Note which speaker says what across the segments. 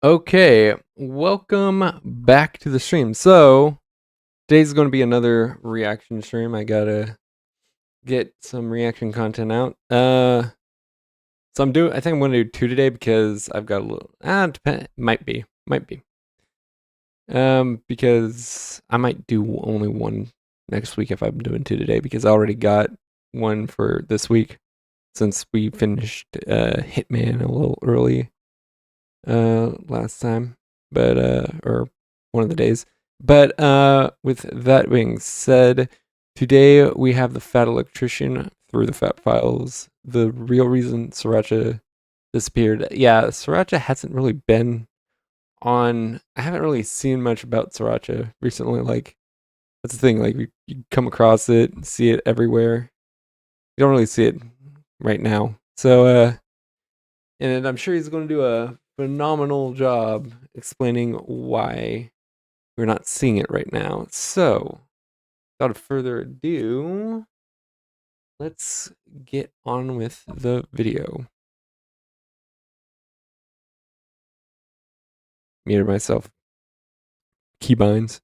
Speaker 1: Okay, welcome back to the stream. So, today's going to be another reaction stream. I gotta get some reaction content out. I think I'm gonna do two today because I've got a little. Might be. Because I might do only one next week if I'm doing two today because I already got one for this week since we finished Hitman a little early last time, but or one of the days. But with that being said, today we have the Fat Electrician through the Fat Files. The real reason Sriracha disappeared. Yeah, Sriracha hasn't really been on. I haven't really seen much about Sriracha recently. Like that's the thing. Like you come across it, see it everywhere. You don't really see it right now. So and I'm sure he's going to do a phenomenal job explaining why we're not seeing it right now. So, without further ado, let's get on with the video. Muted myself. Keybinds.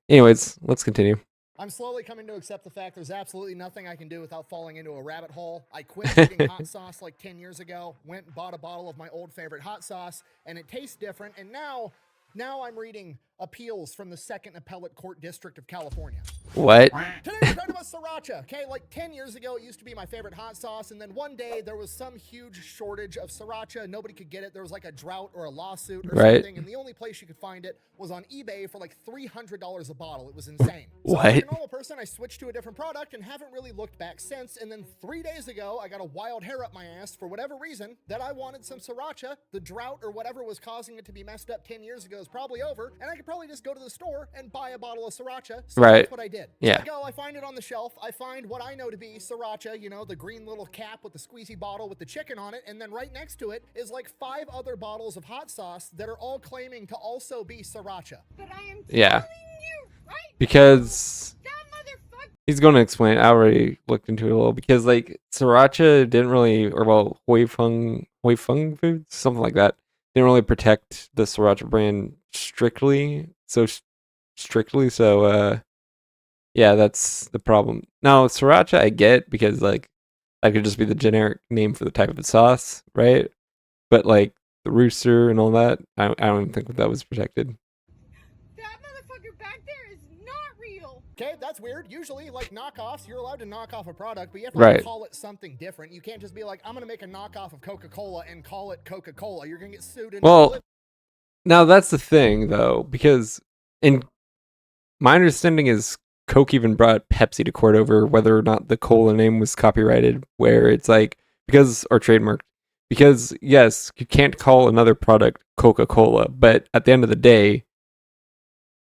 Speaker 1: Anyways, let's continue.
Speaker 2: I'm slowly coming to accept the fact there's absolutely nothing I can do without falling into a rabbit hole. I quit eating hot sauce like 10 years ago, went and bought a bottle of my old favorite hot sauce, and it tastes different. And now I'm reading appeals from the Second Appellate Court District of California.
Speaker 1: What?
Speaker 2: Today we're talking about sriracha. Okay, like 10 years ago, it used to be my favorite hot sauce, and then one day there was some huge shortage of sriracha. Nobody could get it. There was like a drought or a lawsuit or something, and the only place you could find it was on eBay for like $300 a bottle. It was insane. So
Speaker 1: What?
Speaker 2: like a normal person, I switched to a different product and haven't really looked back since. And then 3 days ago, I got a wild hair up my ass for whatever reason that I wanted some sriracha. The drought or whatever was causing it to be messed up 10 years ago is probably over, and I could probably just go to the store and buy a bottle of sriracha. So
Speaker 1: Right.
Speaker 2: that's what I did.
Speaker 1: Yeah.
Speaker 2: So I go, I find it on the shelf. I find what I know to be sriracha, you know, the green little cap with the squeezy bottle with the chicken on it, and then right next to it is like 5 other bottles of hot sauce that are all claiming to also be sriracha.
Speaker 3: But I am
Speaker 1: Yeah.
Speaker 3: telling you right
Speaker 1: Because
Speaker 3: now, that motherfucker.
Speaker 1: he's going to explain. I already looked into it a little because like Sriracha didn't really, or well, Hui Fung Foods, something like that, didn't really protect the Sriracha brand strictly. So yeah, that's the problem. Now Sriracha I get because like that could just be the generic name for the type of sauce, right? But like the rooster and all that, I don't even think that was protected.
Speaker 3: That motherfucker back there is not real.
Speaker 2: Okay, that's weird. Usually, like knockoffs, you're allowed to knock off a product, but you have to
Speaker 1: Right.
Speaker 2: call it something different. You can't just be like, I'm going to make a knockoff of Coca-Cola and call it Coca-Cola. You're going to get sued.
Speaker 1: Well, now that's the thing though, because in my understanding is Coke even brought Pepsi to court over whether or not the cola name was copyrighted, where it's like because or trademarked. Because yes, you can't call another product Coca-Cola, but at the end of the day,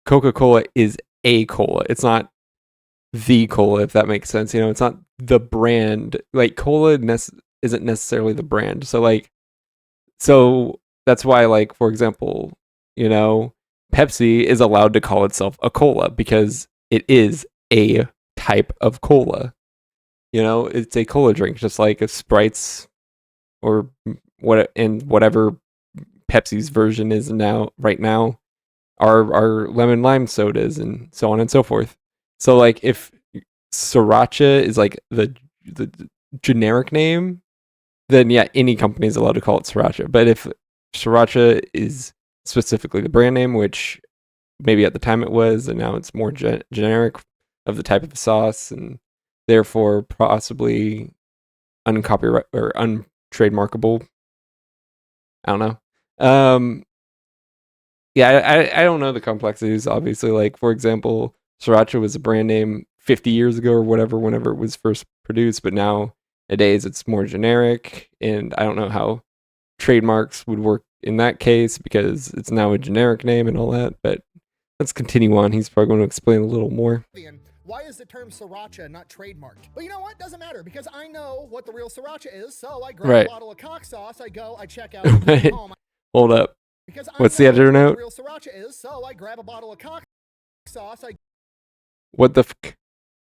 Speaker 1: Coca-Cola is a cola. It's not the cola, if that makes sense. You know, it's not the brand. Like cola isn't necessarily the brand. So that's why, like, for example, you know, Pepsi is allowed to call itself a cola because it is a type of cola. You know, it's a cola drink, just like a Sprite's or whatever Pepsi's version is right now are lemon lime sodas and so on and so forth. So like if Sriracha is like the generic name, then yeah, any company is allowed to call it Sriracha. But if Sriracha is specifically the brand name, which maybe at the time it was, and now it's more generic of the type of sauce, and therefore possibly uncopyright or untrademarkable. I don't know. Yeah, I don't know the complexities. Obviously, like for example, Sriracha was a brand name 50 years ago or whatever, whenever it was first produced, but nowadays it's more generic, and I don't know how trademarks would work in that case because it's now a generic name and all that. But let's continue on. He's probably going to explain a little more.
Speaker 2: Why is the term sriracha not trademarked? But you know what? Doesn't matter because I know what the real sriracha is. So I grab a bottle of cock sauce. I go, I check out. Home.
Speaker 1: Hold up.
Speaker 2: Because
Speaker 1: what's the editor note?
Speaker 2: The real sriracha is. So I grab a bottle of cock sauce.
Speaker 1: What the f***?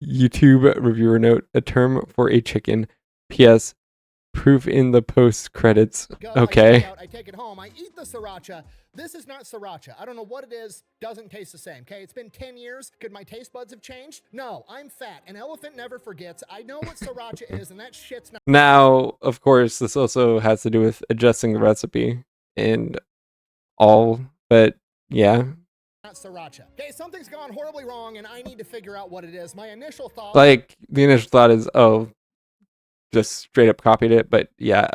Speaker 1: YouTube reviewer note: a term for a chicken. P.S. Proof in the post credits.
Speaker 2: go, I take
Speaker 1: Okay.
Speaker 2: it out, I take it home, I eat the sriracha. This is not sriracha. I don't know what it is. Doesn't taste the same. Okay, it's been 10 years. Could my taste buds have changed? No, I'm fat. An elephant never forgets. I know what sriracha is, and that shit's not
Speaker 1: Now, of course, this also has to do with adjusting the recipe and all, but yeah.
Speaker 2: sriracha. Okay, something's gone horribly wrong, and I need to figure out what it is. My initial thought
Speaker 1: Like, the initial thought is, oh, just straight up copied it, but yeah,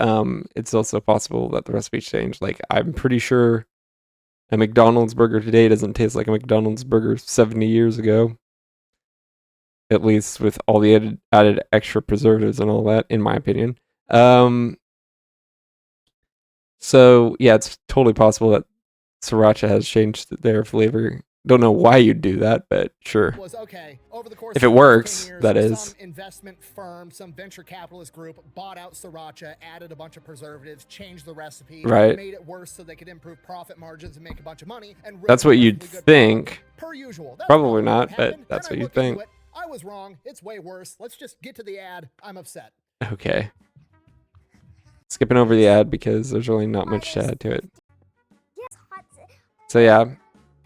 Speaker 1: it's also possible that the recipe changed. Like, I'm pretty sure a McDonald's burger today doesn't taste like a McDonald's burger 70 years ago. At least with all the added extra preservatives and all that, in my opinion. So yeah, it's totally possible that sriracha has changed their flavor. Don't know why you'd do that, but sure.
Speaker 2: was okay. Over the course
Speaker 1: If
Speaker 2: of
Speaker 1: it
Speaker 2: the last
Speaker 1: works,
Speaker 2: 10 years,
Speaker 1: that is.
Speaker 2: some investment firm, some venture capitalist group bought out sriracha, added a bunch of preservatives, changed the recipe,
Speaker 1: Right.
Speaker 2: made it worse so they could improve profit margins and make a bunch of money. And
Speaker 1: That's
Speaker 2: ruin
Speaker 1: what
Speaker 2: a
Speaker 1: you'd
Speaker 2: perfectly good
Speaker 1: think.
Speaker 2: product. Per usual. That's
Speaker 1: Probably
Speaker 2: what
Speaker 1: not, but
Speaker 2: happened.
Speaker 1: that's
Speaker 2: Then
Speaker 1: what
Speaker 2: I
Speaker 1: you'd
Speaker 2: look into
Speaker 1: think.
Speaker 2: it. I was wrong. It's way worse. Let's just get to the ad. I'm upset.
Speaker 1: Okay. Skipping over the ad because there's really not much to add to it. So yeah,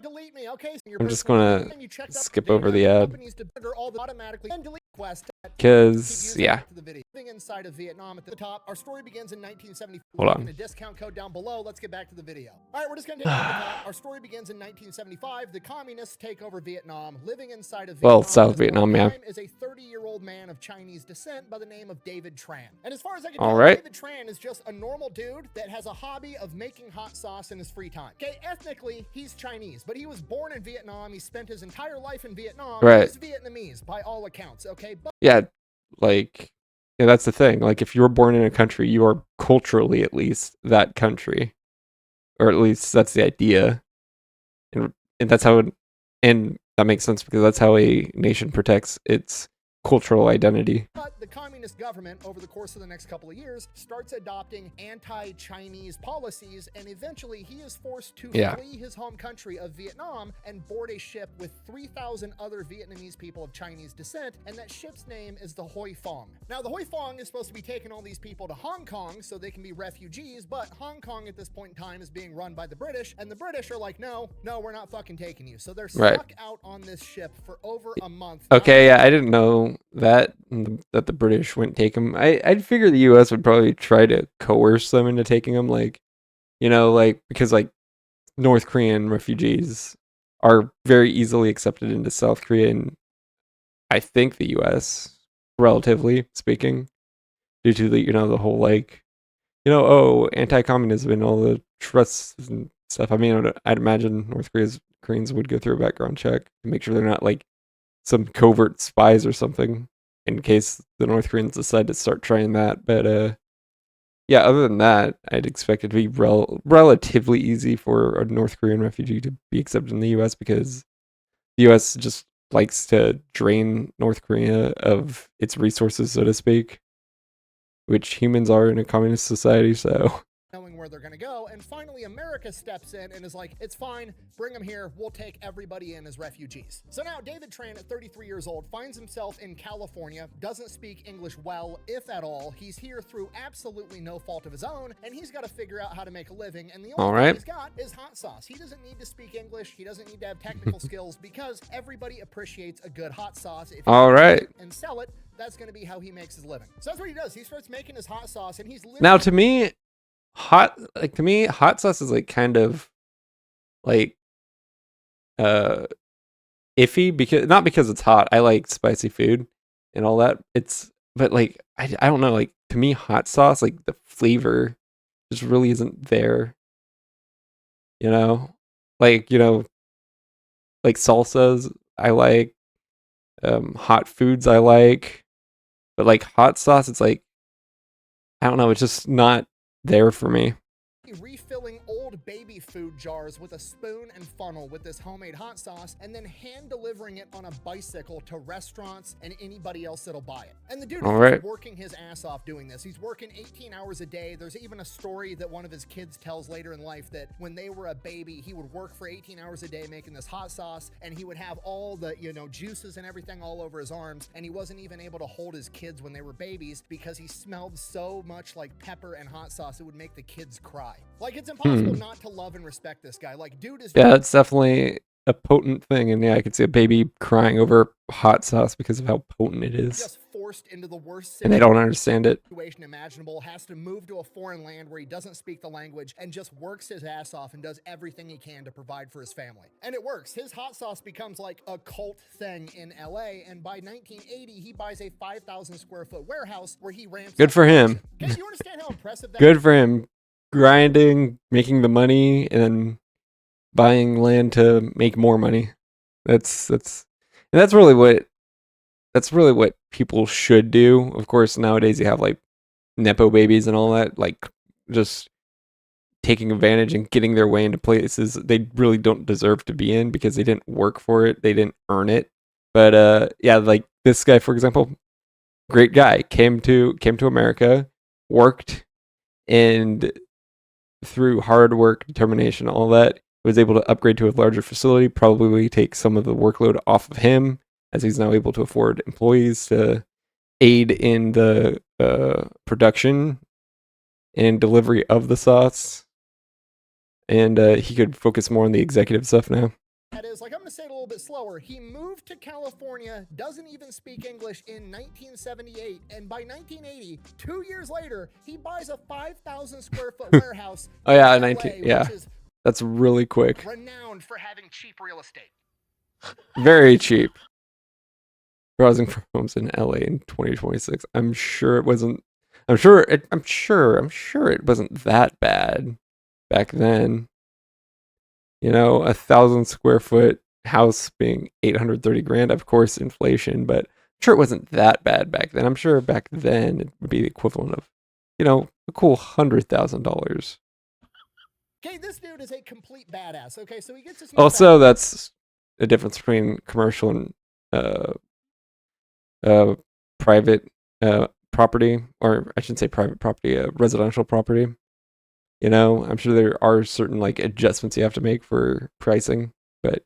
Speaker 2: Delete me, okay? So
Speaker 1: I'm just gonna skip over the ad.
Speaker 2: Companies to trigger all the automatically and delete requests.
Speaker 1: Because, yeah.
Speaker 2: Living inside of Vietnam at the top. Our story begins in 1974.
Speaker 1: Hold on.
Speaker 2: A discount code down below. Let's get back to the video. All right, we're just gonna take it at the top. Our story begins in 1975. The communists take over Vietnam. Living inside of Vietnam.
Speaker 1: Well, South
Speaker 2: at this point
Speaker 1: Vietnam,
Speaker 2: in
Speaker 1: yeah.
Speaker 2: time, is a 30-year-old man of Chinese descent by the name of David Tran. And as far as I can
Speaker 1: All
Speaker 2: tell,
Speaker 1: right.
Speaker 2: David Tran is just a normal dude that has a hobby of making hot sauce in his free time. Okay, ethnically, he's Chinese, but he was born in Vietnam. He spent his entire life in Vietnam.
Speaker 1: Right.
Speaker 2: He's Vietnamese by all accounts, okay? But
Speaker 1: Yeah, like, yeah, that's the thing. Like, if you're born in a country, you are culturally, at least, that country. Or at least that's the idea. And that's how it, and that makes sense because that's how a nation protects its cultural identity.
Speaker 2: But the communist government, over the course of the next couple of years, starts adopting anti-Chinese policies, and eventually he is forced to
Speaker 1: Yeah.
Speaker 2: flee his home country of Vietnam and board a ship with 3,000 other Vietnamese people of Chinese descent, and that ship's name is the Hoi Fong. Now, the Hoi Fong is supposed to be taking all these people to Hong Kong so they can be refugees, but Hong Kong at this point in time is being run by the British, and the British are like, no, we're not fucking taking you. So they're
Speaker 1: Right.
Speaker 2: stuck out on this ship for over a month.
Speaker 1: Okay, yeah, I didn't know that the British wouldn't take them. I'd figure the U.S. would probably try to coerce them into taking them, like, you know, like, because like North Korean refugees are very easily accepted into South Korea, and I think the U.S. relatively speaking, due to the, you know, the whole like, you know, oh, anti-communism and all the trusts and stuff. I mean, I'd imagine Koreans would go through a background check to make sure they're not like some covert spies or something, in case the North Koreans decide to start trying that. But yeah, other than that, I'd expect it to be relatively easy for a North Korean refugee to be accepted in the U.S. because the U.S. just likes to drain North Korea of its resources, so to speak, which humans are in a communist society, so...
Speaker 2: knowing where they're going to go. And finally, America steps in and is like, it's fine, bring them here, we'll take everybody in as refugees. So now David Tran, at 33 years old, finds himself in California, doesn't speak English well, if at all. He's here through absolutely no fault of his own, and he's got to figure out how to make a living, and the
Speaker 1: All
Speaker 2: only
Speaker 1: right.
Speaker 2: thing he's got is hot sauce. He doesn't need to speak English, he doesn't need to have technical skills, because everybody appreciates a good hot sauce. If you
Speaker 1: All
Speaker 2: can
Speaker 1: right.
Speaker 2: make it and sell it, that's going to be how he makes his living. So that's what he does. He starts making his hot sauce, and he's
Speaker 1: Now,
Speaker 2: literally
Speaker 1: to me, hot sauce is like kind of like iffy, because not because it's hot. I like spicy food and all that. But like I don't know, like to me hot sauce, like the flavor just really isn't there. You know? Like, you know, like salsas I like, hot foods I like, but like hot sauce, it's like, I don't know, it's just not there for me.
Speaker 2: refilling old filled baby food jars with a spoon and funnel with this homemade hot sauce, and then hand delivering it on a bicycle to restaurants and anybody else that'll buy it. And the dude is
Speaker 1: All
Speaker 2: just
Speaker 1: right.
Speaker 2: working his ass off doing this. He's working 18 hours a day. There's even a story that one of his kids tells later in life that when they were a baby, he would work for 18 hours a day making this hot sauce, and he would have all the, juices and everything all over his arms, and he wasn't even able to hold his kids when they were babies because he smelled so much like pepper and hot sauce it would make the kids cry. Like, it's impossible not to love and respect this guy. Like, dude is
Speaker 1: Yeah, that's definitely a potent thing, and yeah, I could see a baby crying over hot sauce because of how potent it is,
Speaker 2: just forced into the worst
Speaker 1: and they don't understand it.
Speaker 2: situation imaginable, has to move to a foreign land where he doesn't speak the language, and just works his ass off and does everything he can to provide for his family. And it works. His hot sauce becomes like a cult thing in LA, and by 1980 he buys a 5,000 square foot warehouse where he ramps
Speaker 1: Good
Speaker 2: up
Speaker 1: for him.
Speaker 2: production. Okay, do you understand how impressive that
Speaker 1: Good for him. Grinding, making the money, and then buying land to make more money. That's really what people should do. Of course, nowadays you have like nepo babies and all that, like just taking advantage and getting their way into places they really don't deserve to be in because they didn't work for it, they didn't earn it. But yeah, like this guy, for example, great guy, came to America, worked, and through hard work, determination, all that, was able to upgrade to a larger facility, probably take some of the workload off of him, as he's now able to afford employees to aid in the production and delivery of the sauce. And he could focus more on the executive stuff now.
Speaker 2: That is, like, I'm going to say it a little bit slower. He moved to California, doesn't even speak English in 1978, and by 1980, 2 years later, he buys a 5,000 square foot warehouse.
Speaker 1: Oh yeah,
Speaker 2: in LA,
Speaker 1: 19. Yeah,
Speaker 2: which is
Speaker 1: that's really quick.
Speaker 2: renowned for having cheap real estate.
Speaker 1: Very cheap. Browsing for homes in LA in 2026. I'm sure it wasn't. I'm sure it wasn't that bad back then. 1,000 square foot house being 830 grand. Of course, inflation, but I'm sure it wasn't that bad back then. I'm sure back then it would be the equivalent of, a cool $100,000.
Speaker 2: Okay, this dude is a complete badass. Okay, so he gets his
Speaker 1: Also, that's the difference between commercial and private property, or I shouldn't say private property, residential property. I'm sure there are certain like adjustments you have to make for pricing, but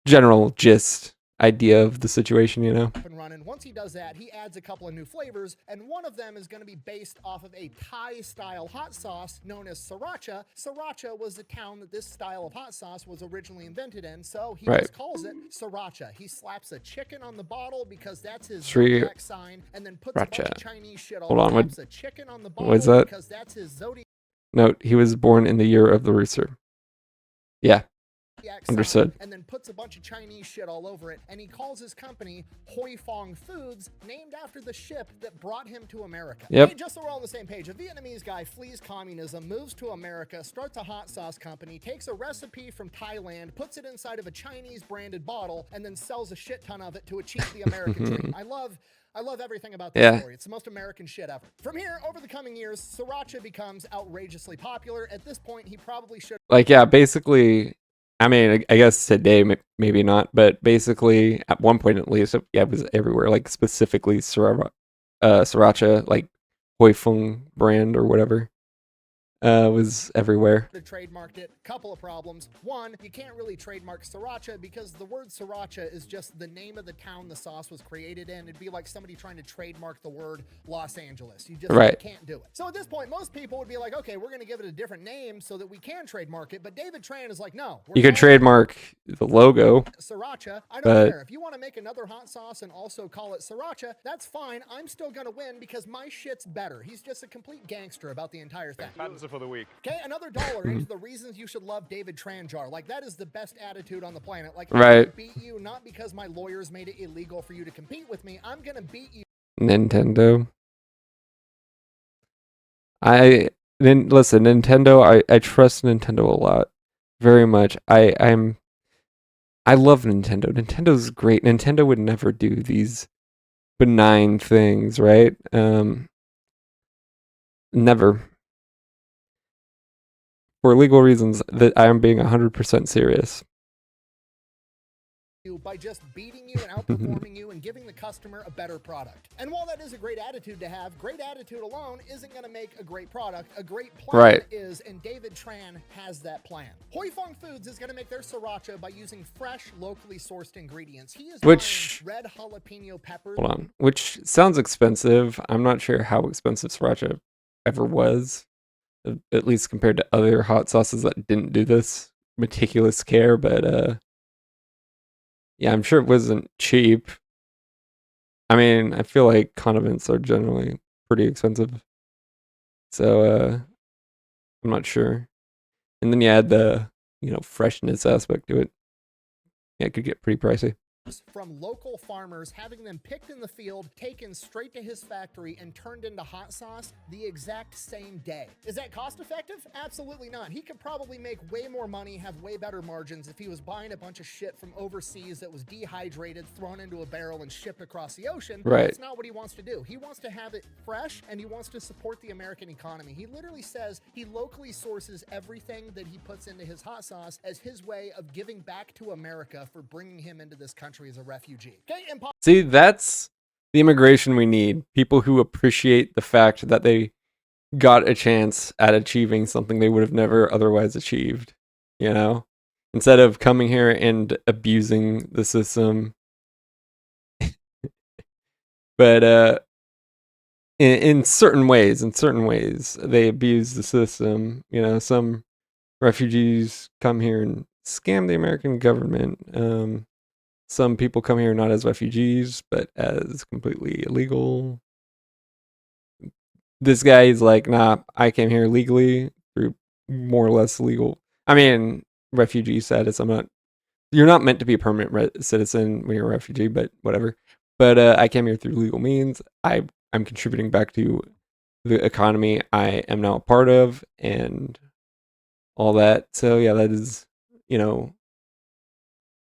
Speaker 1: general gist idea of the situation,
Speaker 2: up and running. Once he does that, he adds a couple of new flavors, and one of them is going to be based off of a Thai-style hot sauce known as sriracha. Sriracha was the town that this style of hot sauce was originally invented in, so he
Speaker 1: Right.
Speaker 2: just calls it sriracha. He slaps a chicken on the bottle because that's his
Speaker 1: Sri-
Speaker 2: zodiac sign, and then puts a bunch
Speaker 1: Racha.
Speaker 2: of Chinese shit all
Speaker 1: Hold on,
Speaker 2: over a chicken on the bottle
Speaker 1: what is that?
Speaker 2: because that's his zodiac
Speaker 1: Note, he was born in the year of the rooster. Yeah,
Speaker 2: sign,
Speaker 1: understood.
Speaker 2: and then puts a bunch of Chinese shit all over it, and he calls his company Hoi Fong Foods, named after the ship that brought him to America.
Speaker 1: Yep.
Speaker 2: Hey, just so we're all on the same page, a Vietnamese guy flees communism, moves to America, starts a hot sauce company, takes a recipe from Thailand, puts it inside of a Chinese branded bottle, and then sells a shit ton of it to achieve the American dream. I love everything about this
Speaker 1: Yeah.
Speaker 2: story. It's the most American shit ever. From here, over the coming years, sriracha becomes outrageously popular. At this point, he probably should
Speaker 1: Like, yeah, basically, I mean, I guess today maybe not, but basically at one point at least, yeah, it was everywhere. Like specifically sriracha, like Hoi Fung brand or whatever, was everywhere.
Speaker 2: have trademarked it. Couple of problems. One, you can't really trademark sriracha because the word sriracha is just the name of the town the sauce was created in. It'd be like somebody trying to trademark the word Los Angeles. You just
Speaker 1: Right.
Speaker 2: can't do it. So at this point, most people would be like, okay, we're going to give it a different name so that we can trademark it. But David Tran is like, no. we're
Speaker 1: You could
Speaker 2: calling it
Speaker 1: trademark the logo.
Speaker 2: Sriracha. I don't
Speaker 1: But-
Speaker 2: care. If you want to make another hot sauce and also call it sriracha, that's fine. I'm still going to win because my shit's better. He's just a complete gangster about the entire thing.
Speaker 4: Patents are for the week.
Speaker 2: Okay, another dollar into the reasons you should love David Tranjar. Like, that is the best attitude on the planet. Like, I'm
Speaker 1: Right.
Speaker 2: gonna beat you not because my lawyers made it illegal for you to compete with me. I'm gonna beat you
Speaker 1: Nintendo. Listen, Nintendo, I trust Nintendo a lot. Very much. I love Nintendo. Nintendo's great. Nintendo would never do these benign things, right? Never. for legal reasons that I am being 100% serious.
Speaker 2: You by just beating you and outperforming you and giving the customer a better product. And while that is a great attitude to have, great attitude alone isn't going to make a great product. A great plan
Speaker 1: Right.
Speaker 2: is, and David Tran has that plan. Hoi Fong Foods is going to make their sriracha by using fresh, locally sourced ingredients. He is
Speaker 1: Which-
Speaker 2: buying red jalapeno peppers.
Speaker 1: Hold on. Which sounds expensive. I'm not sure how expensive sriracha ever was, at least compared to other hot sauces that didn't do this meticulous care, but yeah, I'm sure it wasn't cheap. I mean, I feel like condiments are generally pretty expensive. So I'm not sure. And then you add the, freshness aspect to it. Yeah, it could get pretty pricey.
Speaker 2: From local farmers, having them picked in the field, taken straight to his factory, and turned into hot sauce the exact same day. Is that cost effective? Absolutely not. He could probably make way more money, have way better margins if he was buying a bunch of shit from overseas that was dehydrated, thrown into a barrel, and shipped across the ocean.
Speaker 1: Right.
Speaker 2: That's not what he wants to do. He wants to have it fresh, and he wants to support the American economy. He literally says he locally sources everything that he puts into his hot sauce as his way of giving back to America for bringing him into this country as a refugee. Okay,
Speaker 1: See, that's the immigration we need. People who appreciate the fact that they got a chance at achieving something they would have never otherwise achieved, Instead of coming here and abusing the system. But in certain ways, they abuse the system. Some refugees come here and scam the American government. Some people come here not as refugees, but as completely illegal. This guy is like, nah, I came here legally through more or less legal. I mean, refugee status. You're not meant to be a permanent citizen when you're a refugee, but whatever. But I came here through legal means. I'm contributing back to the economy I am now a part of and all that. So yeah, that is,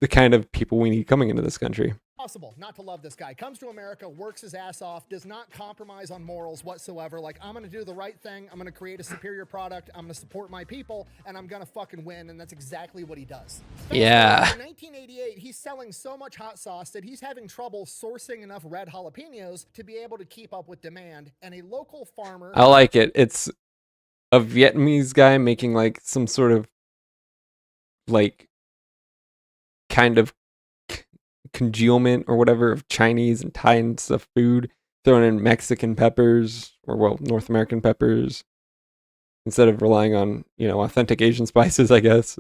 Speaker 1: the kind of people we need coming into this country.
Speaker 2: Possible not to love this guy. Comes to America, works his ass off, does not compromise on morals whatsoever. Like, I'm going to do the right thing. I'm going to create a superior product. I'm going to support my people, and I'm going to fucking win. And that's exactly what he does.
Speaker 1: Yeah.
Speaker 2: In 1988, he's selling so much hot sauce that he's having trouble sourcing enough red jalapenos to be able to keep up with demand. And a local farmer.
Speaker 1: I like it. It's a Vietnamese guy making like some sort of like kind of congealment or whatever of Chinese and Thai and stuff food, throwing in Mexican peppers or North American peppers instead of relying on authentic Asian spices. I guess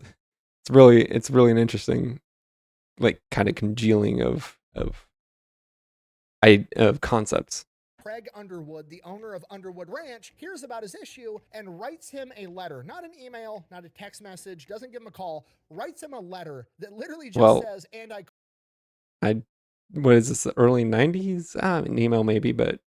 Speaker 1: it's really an interesting like kind of congealing of concepts.
Speaker 2: Craig Underwood, the owner of Underwood Ranch, hears about his issue and writes him a letter, not an email, not a text message, doesn't give him a call, writes him a letter that literally just says, and
Speaker 1: what is this, the early 90s? An email maybe, but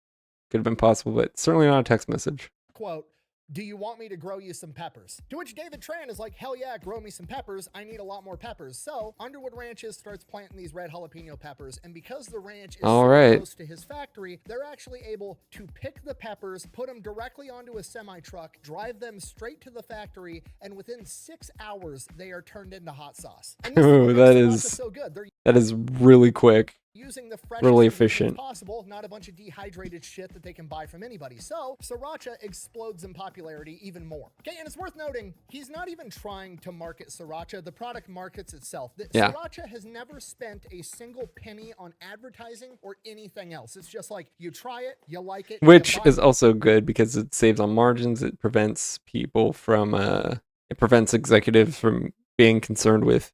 Speaker 1: could have been possible, but certainly not a text message.
Speaker 2: Quote, "Do you want me to grow you some peppers?" To which David Tran is like, hell yeah, grow me some peppers. I need a lot more peppers. So Underwood Ranches starts planting these red jalapeno peppers. And because the ranch is so close to his factory, they're actually able to pick the peppers, put them directly onto a semi-truck, drive them straight to the factory, and within 6 hours, they are turned into hot sauce. And this
Speaker 1: Ooh,
Speaker 2: is what
Speaker 1: that
Speaker 2: makes
Speaker 1: is-
Speaker 2: sriracha so good. They're
Speaker 1: That is really quick.
Speaker 2: using the freshest
Speaker 1: Really
Speaker 2: ingredients
Speaker 1: efficient.
Speaker 2: possible, not a bunch of dehydrated shit that they can buy from anybody. So sriracha explodes in popularity even more. Okay, and it's worth noting, he's not even trying to market sriracha. The product markets itself.
Speaker 1: Yeah.
Speaker 2: Sriracha has never spent a single penny on advertising or anything else. It's just like, you try it, you like it,
Speaker 1: Which
Speaker 2: you buy
Speaker 1: is also good because it saves on margins. It prevents people from, it prevents executives from being concerned with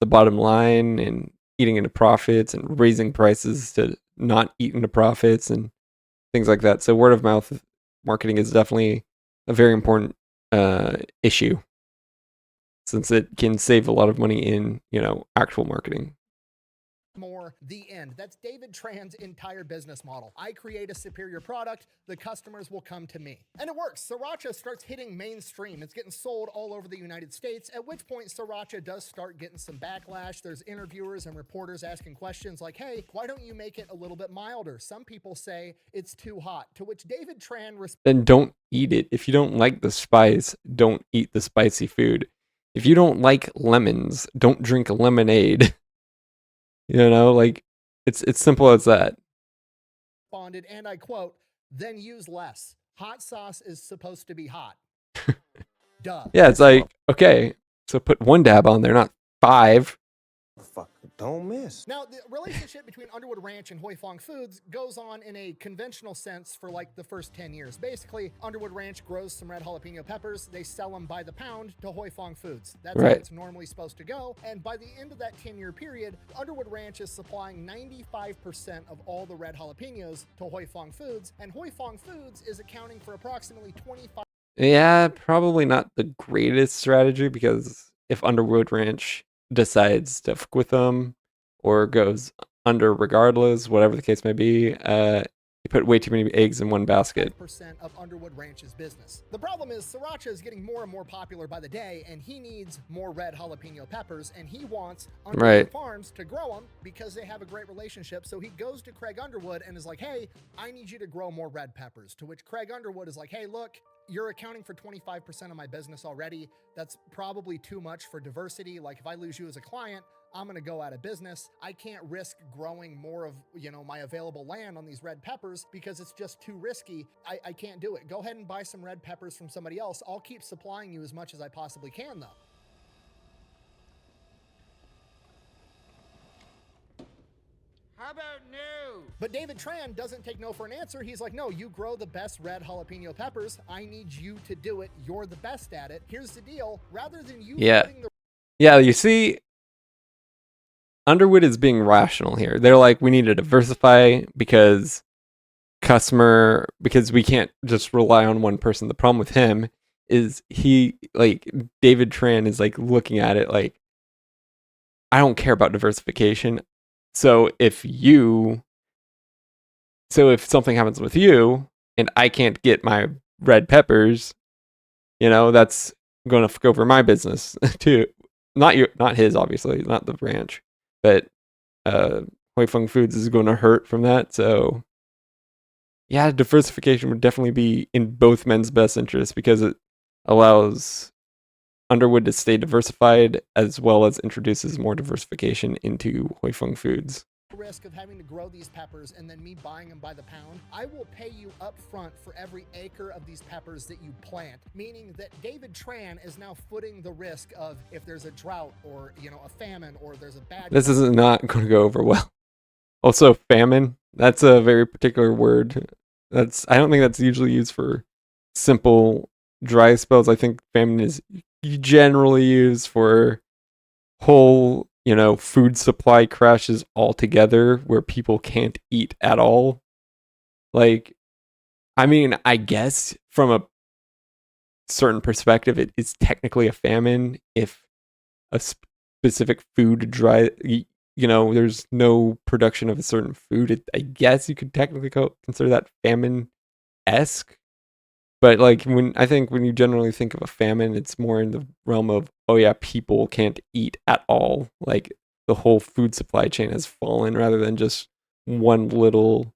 Speaker 1: the bottom line and eating into profits and raising prices to not eat into profits and things like that. So word of mouth marketing is definitely a very important issue, since it can save a lot of money in actual marketing.
Speaker 2: more, the end. That's David Tran's entire business model. I create a superior product, the customers will come to me. And it works. Sriracha starts hitting mainstream. It's getting sold all over the United States, at which point Sriracha does start getting some backlash. There's interviewers and reporters asking questions like, hey, why don't you make it a little bit milder? Some people say it's too hot, to which David Tran
Speaker 1: Then don't eat it. If you don't like the spice, don't eat the spicy food. If you don't like lemons, don't drink lemonade. You know, like it's simple as that.
Speaker 2: responded, and I quote, then use less. Hot sauce is supposed to be hot. Duh.
Speaker 1: Yeah, it's like, okay, so put 1 dab on there, not 5.
Speaker 4: Fuck, don't miss.
Speaker 2: Now, the relationship between Underwood Ranch and Hoi Fong Foods goes on in a conventional sense for like the first 10 years. Basically, Underwood Ranch grows some red jalapeno peppers. They sell them by the pound to Hoi Fong Foods. That's how
Speaker 1: Right.
Speaker 2: it's normally supposed to go. And by the end of that 10-year period, Underwood Ranch is supplying 95% of all the red jalapenos to Hoi Fong Foods. And Hoi Fong Foods is accounting for approximately 25.
Speaker 1: Yeah, probably not the greatest strategy, because if Underwood Ranch decides to fuck with them or goes under regardless, whatever the case may be, you put way too many eggs in one basket.
Speaker 2: % of Underwood Ranch's business. The problem is Sriracha is getting more and more popular by the day, and he needs more red jalapeno peppers, and he wants Underwood
Speaker 1: Right.
Speaker 2: Farms to grow them because they have a great relationship. So he goes to Craig Underwood and is like, hey, I need you to grow more red peppers. To which Craig Underwood is like, hey, look, you're accounting for 25% of my business already. That's probably too much for diversity. Like, if I lose you as a client, I'm going to go out of business. I can't risk growing more of, my available land on these red peppers because it's just too risky. I can't do it. Go ahead and buy some red peppers from somebody else. I'll keep supplying you as much as I possibly can, though.
Speaker 5: How about no?
Speaker 2: But David Tran doesn't take no for an answer. He's like, no, you grow the best red jalapeno peppers. I need you to do it. You're the best at it. Here's the deal. Rather than you
Speaker 1: Yeah.
Speaker 2: putting the
Speaker 1: Yeah, you see, Underwood is being rational here. They're like, we need to diversify because we can't just rely on one person. The problem with him is David Tran is like looking at it like, I don't care about diversification. So if something happens with you and I can't get my red peppers, that's going to fuck over my business too. Not his, obviously, not the ranch, but Hoi Fong Foods is going to hurt from that. So yeah, diversification would definitely be in both men's best interest because it allows Underwood to stay diversified as well as introduces more diversification into Hoi Fong Foods.
Speaker 2: risk of having to grow these peppers and then me buying them by the pound, I will pay you up front for every acre of these peppers that you plant, meaning that David Tran is now footing the risk of if there's a drought or, a famine or there's a bad...
Speaker 1: This is not going to go over well. Also, famine, that's a very particular word. I don't think that's usually used for simple dry spells. I think famine is generally used for whole, food supply crashes altogether where people can't eat at all. Like, I mean, I guess from a certain perspective, it is technically a famine if a specific food there's no production of a certain food. I guess you could technically consider that famine-esque. But when you generally think of a famine, it's more in the realm of, oh yeah, people can't eat at all. Like the whole food supply chain has fallen rather than just one little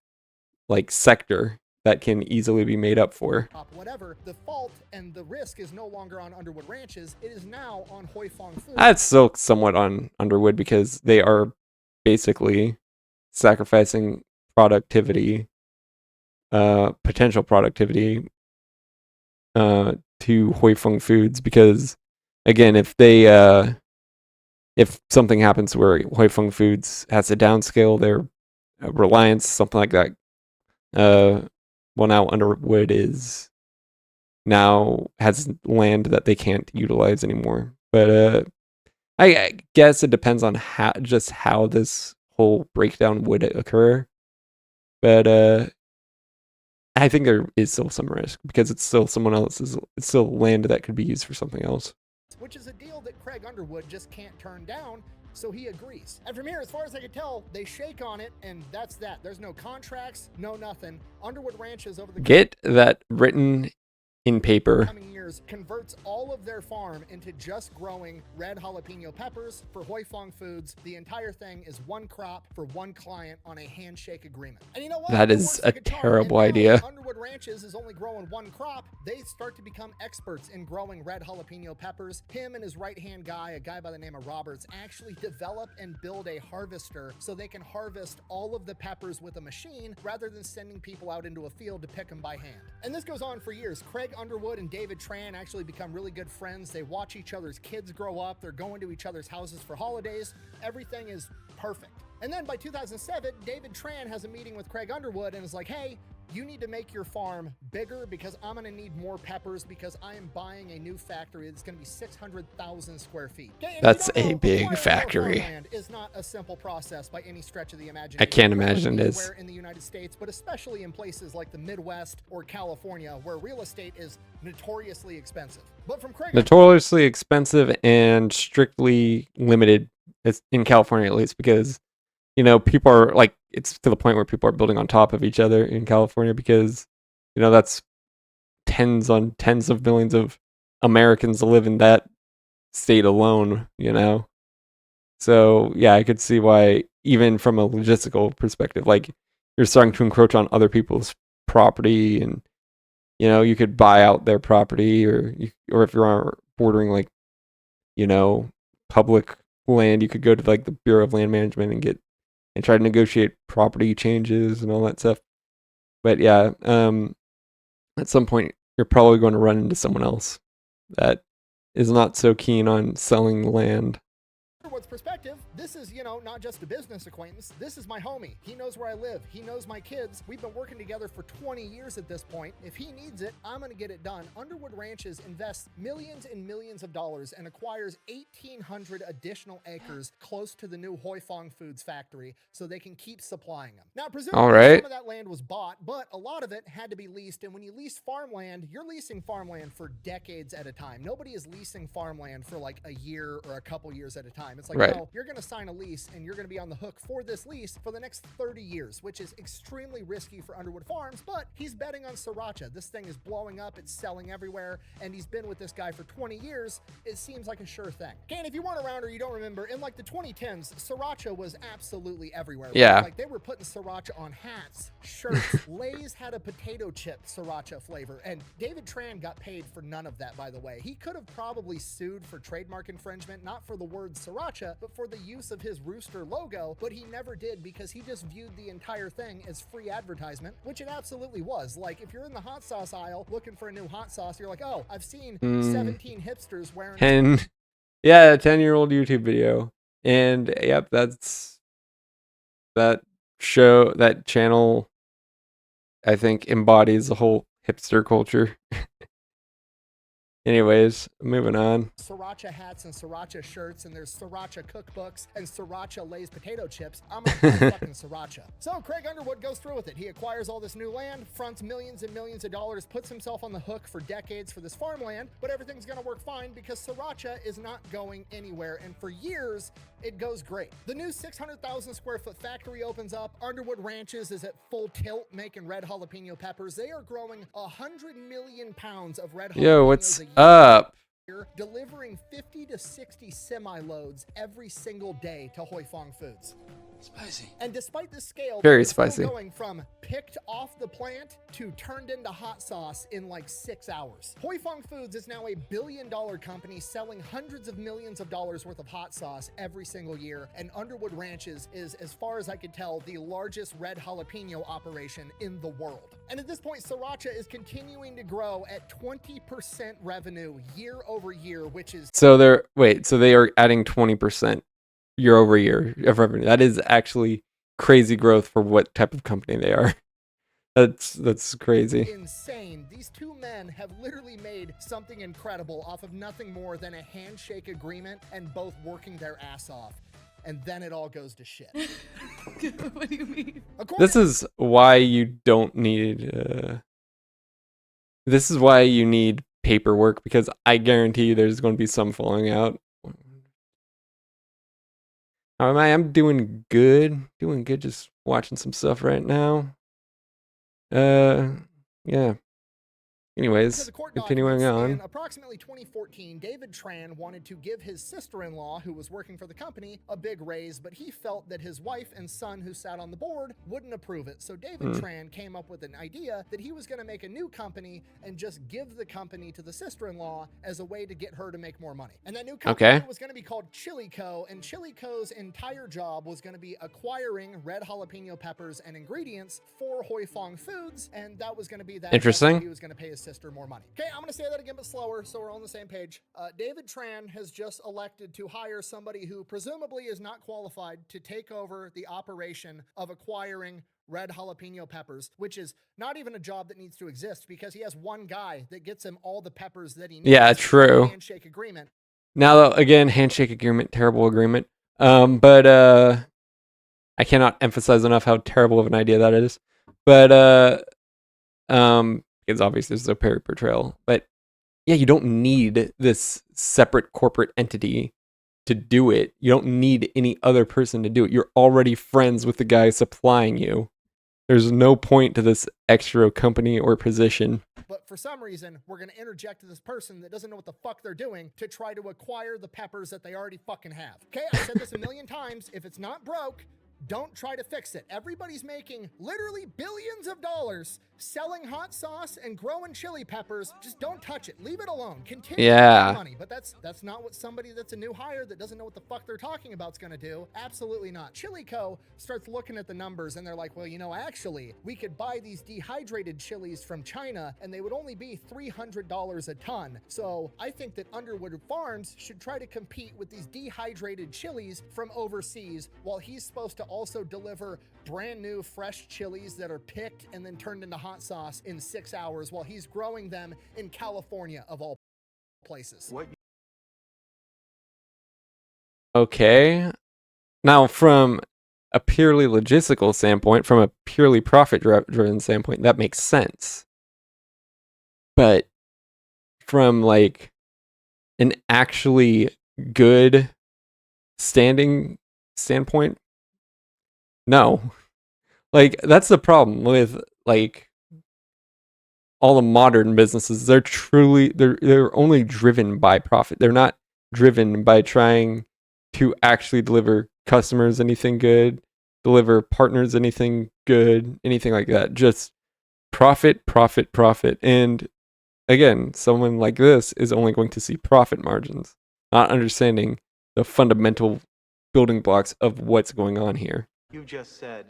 Speaker 1: sector that can easily be made up for.
Speaker 2: Whatever, the fault and the risk is no longer on Underwood Ranches. It is now on Hoi Fong Foods.
Speaker 1: That's still somewhat on Underwood because they are basically sacrificing productivity, potential productivity, to Hoi Fong Foods because, again, if something happens where Hoi Fong Foods has to downscale their reliance, something like that, now Underwood has land that they can't utilize anymore. But I guess it depends on how this whole breakdown would occur. But I think there is still some risk because it's still it's still land that could be used for something else.
Speaker 2: Which is a deal that Craig Underwood just can't turn down So he agrees. And from here, as far as I can tell, they shake on it, and that's that. There's no contracts, no nothing. Underwood Ranches over the
Speaker 1: Get that written in paper.
Speaker 2: coming years converts all of their farm into just growing red jalapeno peppers for Hoi Fong Foods. The entire thing is one crop for one client on a handshake agreement. And you know what?
Speaker 1: That
Speaker 2: It
Speaker 1: is
Speaker 2: works
Speaker 1: a
Speaker 2: like charm.
Speaker 1: terrible
Speaker 2: And now
Speaker 1: idea.
Speaker 2: that Underwood Ranches is only growing one crop. They start to become experts in growing red jalapeno peppers. Him and his right-hand guy, a guy by the name of Roberts, actually develop and build a harvester so they can harvest all of the peppers with a machine rather than sending people out into a field to pick them by hand. And this goes on for years. Craig Underwood and David Tran actually become really good friends. They watch each other's kids grow up. They're going to each other's houses for holidays. Everything is perfect. And then by 2007, David Tran has a meeting with Craig Underwood and is like, hey, you need to make your farm bigger because I'm going to need more peppers because I am buying a new factory that's going to be 600,000 square feet. Okay, and if you
Speaker 1: That's
Speaker 2: don't
Speaker 1: a
Speaker 2: know,
Speaker 1: big
Speaker 2: acquiring more
Speaker 1: factory.
Speaker 2: farmland is not a simple process by any stretch of the imagination.
Speaker 1: I can't
Speaker 2: Pretty much
Speaker 1: imagine it is.
Speaker 2: anywhere in the United States, but especially in places like the Midwest or California, where real estate is notoriously expensive. But from Craig
Speaker 1: Notoriously expensive and strictly limited, it's in California at least, because people are like, it's to the point where people are building on top of each other in California because that's tens on tens of millions of Americans live in that state alone. So yeah, I could see why, even from a logistical perspective, like, you're starting to encroach on other people's property, and you could buy out their property, or if you're bordering like public land, you could go to like the Bureau of Land Management and try to negotiate property changes and all that stuff. But yeah, at some point you're probably going to run into someone else that is not so keen on selling land.
Speaker 2: Underwood's perspective, this is, not just a business acquaintance. This is my homie. He knows where I live. He knows my kids. We've been working together for 20 years at this point. If he needs it, I'm going to get it done. Underwood Ranches invests millions and millions of dollars and acquires 1,800 additional acres close to the new Hoi Fong Foods factory so they can keep supplying them. Now, presumably,
Speaker 1: All right.
Speaker 2: some of that land was bought, but a lot of it had to be leased. And when you lease farmland, you're leasing farmland for decades at a time. Nobody is leasing farmland for like a year or a couple years at a time. It's like,
Speaker 1: Right.
Speaker 2: no, you're going to sign a lease and you're going to be on the hook for this lease for the next 30 years, which is extremely risky for Underwood Farms, but he's betting on Sriracha. This thing is blowing up. It's selling everywhere, and he's been with this guy for 20 years. It seems like a sure thing. Okay, and if you weren't around or you don't remember, in like the 2010s, Sriracha was absolutely everywhere. right?
Speaker 1: Yeah.
Speaker 2: Like, they were putting Sriracha on hats, shirts. Lay's had a potato chip Sriracha flavor, and David Tran got paid for none of that, by the way. He could have probably sued for trademark infringement, not for the word Sriracha, but for the use of his rooster logo, but he never did because he just viewed the entire thing as free advertisement, which it absolutely was. Like, if you're in the hot sauce aisle looking for a new hot sauce, you're like, oh, I've seen 17 hipsters wearing
Speaker 1: 10-year-old YouTube video. And yep, that's that channel, I think, embodies the whole hipster culture. Anyways, moving on.
Speaker 2: Sriracha hats and Sriracha shirts, and there's Sriracha cookbooks and Sriracha Lay's potato chips. I'm gonna buy fucking Sriracha. So Craig Underwood goes through with it. He acquires all this new land, fronts millions and millions of dollars, puts himself on the hook for decades for this farmland, but everything's gonna work fine because Sriracha is not going anywhere, and for years, it goes great. The new 600,000 square foot factory opens up. Underwood Ranches is at full tilt making red jalapeno peppers. They are growing 100 million pounds of red jalapenos
Speaker 1: Yo, what's
Speaker 2: a year.
Speaker 1: up?
Speaker 2: Delivering 50 to 60 semi-loads every single day to Hoi Fong Foods.
Speaker 5: Spicy.
Speaker 2: And despite this scale,
Speaker 1: Very
Speaker 2: it's still
Speaker 1: spicy.
Speaker 2: going from picked off the plant to turned into hot sauce in like 6 hours. Hoi Fong Foods is now a billion-dollar company selling hundreds of millions of dollars worth of hot sauce every single year, and Underwood Ranches is, as far as I can tell, the largest red jalapeno operation in the world. And at this point, Sriracha is continuing to grow at 20% revenue year over year, which is
Speaker 1: So they are adding 20% year over year of revenue. That is actually crazy growth for what type of company they are. That's crazy.
Speaker 2: insane. These two men have literally made something incredible off of nothing more than a handshake agreement and both working their ass off. And then it all goes to shit.
Speaker 3: What do you mean?
Speaker 1: This is why you don't need this is why you need paperwork, because I guarantee you there's going to be some falling out. How am I? I'm doing good. Doing good. Just watching some stuff right now. Yeah.
Speaker 2: To
Speaker 1: Anyways,
Speaker 2: the court
Speaker 1: continuing
Speaker 2: documents, in
Speaker 1: on.
Speaker 2: approximately 2014, David Tran wanted to give his sister-in-law, who was working for the company, a big raise, but he felt that his wife and son, who sat on the board, wouldn't approve it. So David Tran came up with an idea that he was going to make a new company and just give the company to the sister-in-law as a way to get her to make more money. And that new company was going to be called Chili Co. And Chili Co.'s entire job was going to be acquiring red jalapeno peppers and ingredients for Hoi Fong Foods, and that was going to be that.
Speaker 1: Interesting.
Speaker 2: He was going to pay his sister more money. Okay, I'm going to say that again, but slower, so we're on the same page. David Tran has just elected to hire somebody who presumably is not qualified to take over the operation of acquiring red jalapeno peppers, which is not even a job that needs to exist because he has one guy that gets him all the peppers that he needs.
Speaker 1: Yeah, true.
Speaker 2: Handshake agreement.
Speaker 1: Now, again, handshake agreement, terrible agreement. But I cannot emphasize enough how terrible of an idea that is. But because obviously there's a paper portrayal. But yeah, you don't need this separate corporate entity to do it. You don't need any other person to do it. You're already friends with the guy supplying you. There's no point to this extra company or position.
Speaker 2: But for some reason, we're going to interject to this person that doesn't know what the fuck they're doing to try to acquire the peppers that they already fucking have. Okay, I've said this a million times. If it's not broke, don't try to fix it. Everybody's making literally billions of dollars selling hot sauce and growing chili peppers. Just don't touch it. Leave it alone. Continue to make money. But that's not what somebody that's a new hire that doesn't know what the fuck they're talking about is going to do. Absolutely not. Chili Co. starts looking at the numbers and they're like, well, you know, actually, we could buy these dehydrated chilies from China and they would only be $300 a ton. So I think that Underwood Farms should try to compete with these dehydrated chilies from overseas while he's supposed to also deliver brand new fresh chilies that are picked and then turned into hot sauce in 6 hours while he's growing them in California of all places.
Speaker 1: Okay. Now, from a purely logistical standpoint, from a purely profit-driven standpoint, that makes sense. But from like an actually good standpoint, no. Like, that's the problem with like all the modern businesses. They're only driven by profit. They're not driven by trying to actually deliver customers anything good, deliver partners anything good, anything like that. Just profit, profit, profit. And again, someone like this is only going to see profit margins, not understanding the fundamental building blocks of what's going on here.
Speaker 6: You just said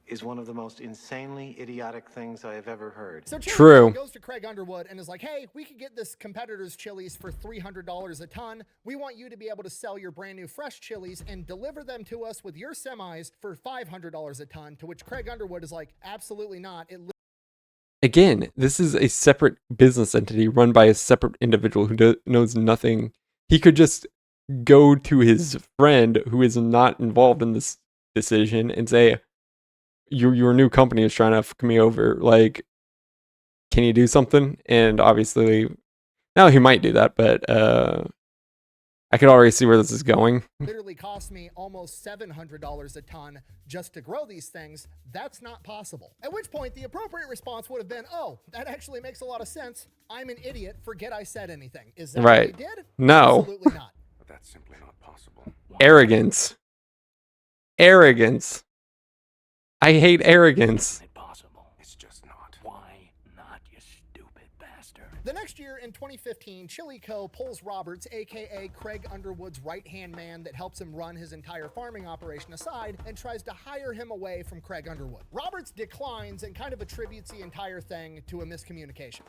Speaker 6: is one of the most insanely idiotic things I have ever heard.
Speaker 2: So
Speaker 1: True.
Speaker 2: goes to Craig Underwood and is like, hey, we could get this competitor's chilies for $300 a ton. We want you to be able to sell your brand new fresh chilies and deliver them to us with your semis for $500 a ton, to which Craig Underwood is like, absolutely not.
Speaker 1: Again, this is a separate business entity run by a separate individual who knows nothing. He could just go to his friend who is not involved in this decision and say, your new company is trying to fuck me over. Like, can you do something? And obviously, now he might do that, but I could already see where this is going.
Speaker 2: Literally cost me almost $700 a ton just to grow these things. That's not possible. At which point, the appropriate response would have been, oh, that actually makes a lot of sense. I'm an idiot. Forget I said anything. Is that
Speaker 1: right?
Speaker 2: What he did?
Speaker 1: No.
Speaker 2: Absolutely not.
Speaker 4: But that's simply not possible.
Speaker 1: Arrogance. I hate arrogance.
Speaker 4: Impossible. It's just not.
Speaker 7: Why not, you stupid bastard?
Speaker 2: The next year, in 2015, Chili Co. pulls Roberts, aka Craig Underwood's right-hand man that helps him run his entire farming operation, aside and tries to hire him away from Craig Underwood. Roberts declines and kind of attributes the entire thing to a miscommunication.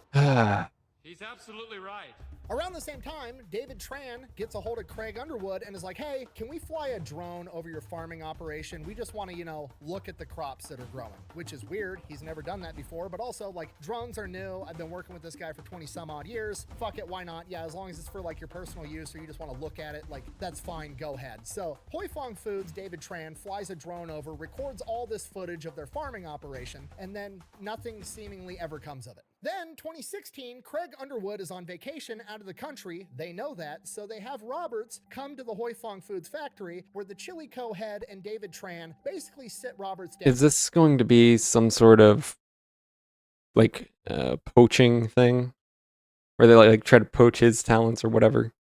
Speaker 8: He's absolutely right.
Speaker 2: Around the same time, David Tran gets a hold of Craig Underwood and is like, hey, can we fly a drone over your farming operation? We just want to, look at the crops that are growing, which is weird. He's never done that before, but also, like, drones are new. I've been working with this guy for 20 some odd years. Fuck it, why not? Yeah, as long as it's for, like, your personal use or you just want to look at it, like, that's fine, go ahead. So, Hoi Fong Foods' David Tran flies a drone over, records all this footage of their farming operation, and then nothing seemingly ever comes of it. Then, 2016, Craig Underwood is on vacation out out of the country. They know that, so they have Roberts come to the Hoi Fong Foods factory where the Chili Co. head and David Tran basically sit Roberts down.
Speaker 1: Is this going to be some sort of like poaching thing? Where they like try to poach his talents or whatever?